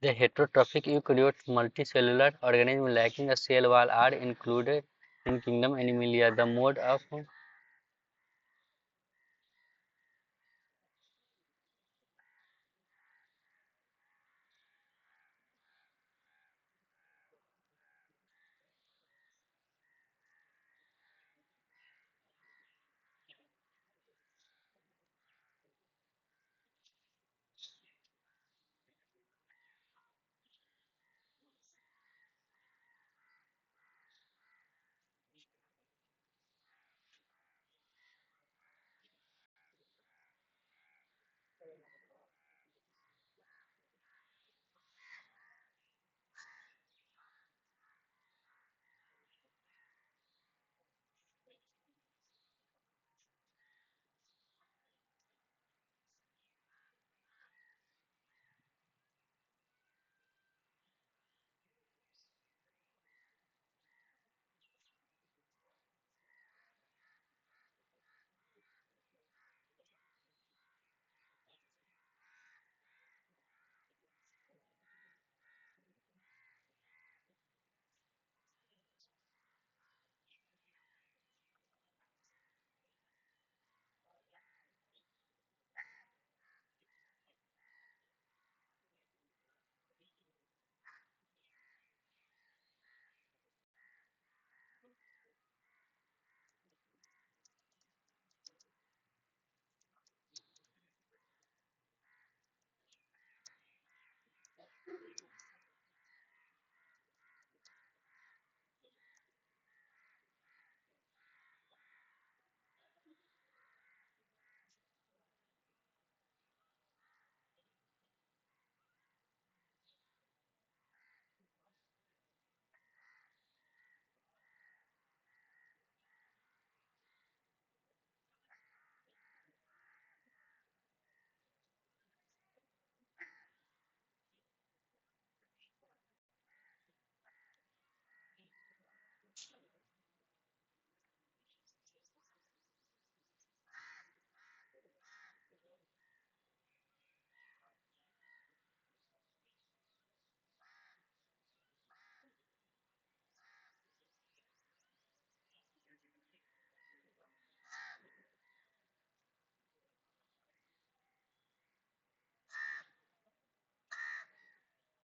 The heterotrophic eukaryote multicellular organisms lacking a cell wall are included in kingdom Animalia. The mode of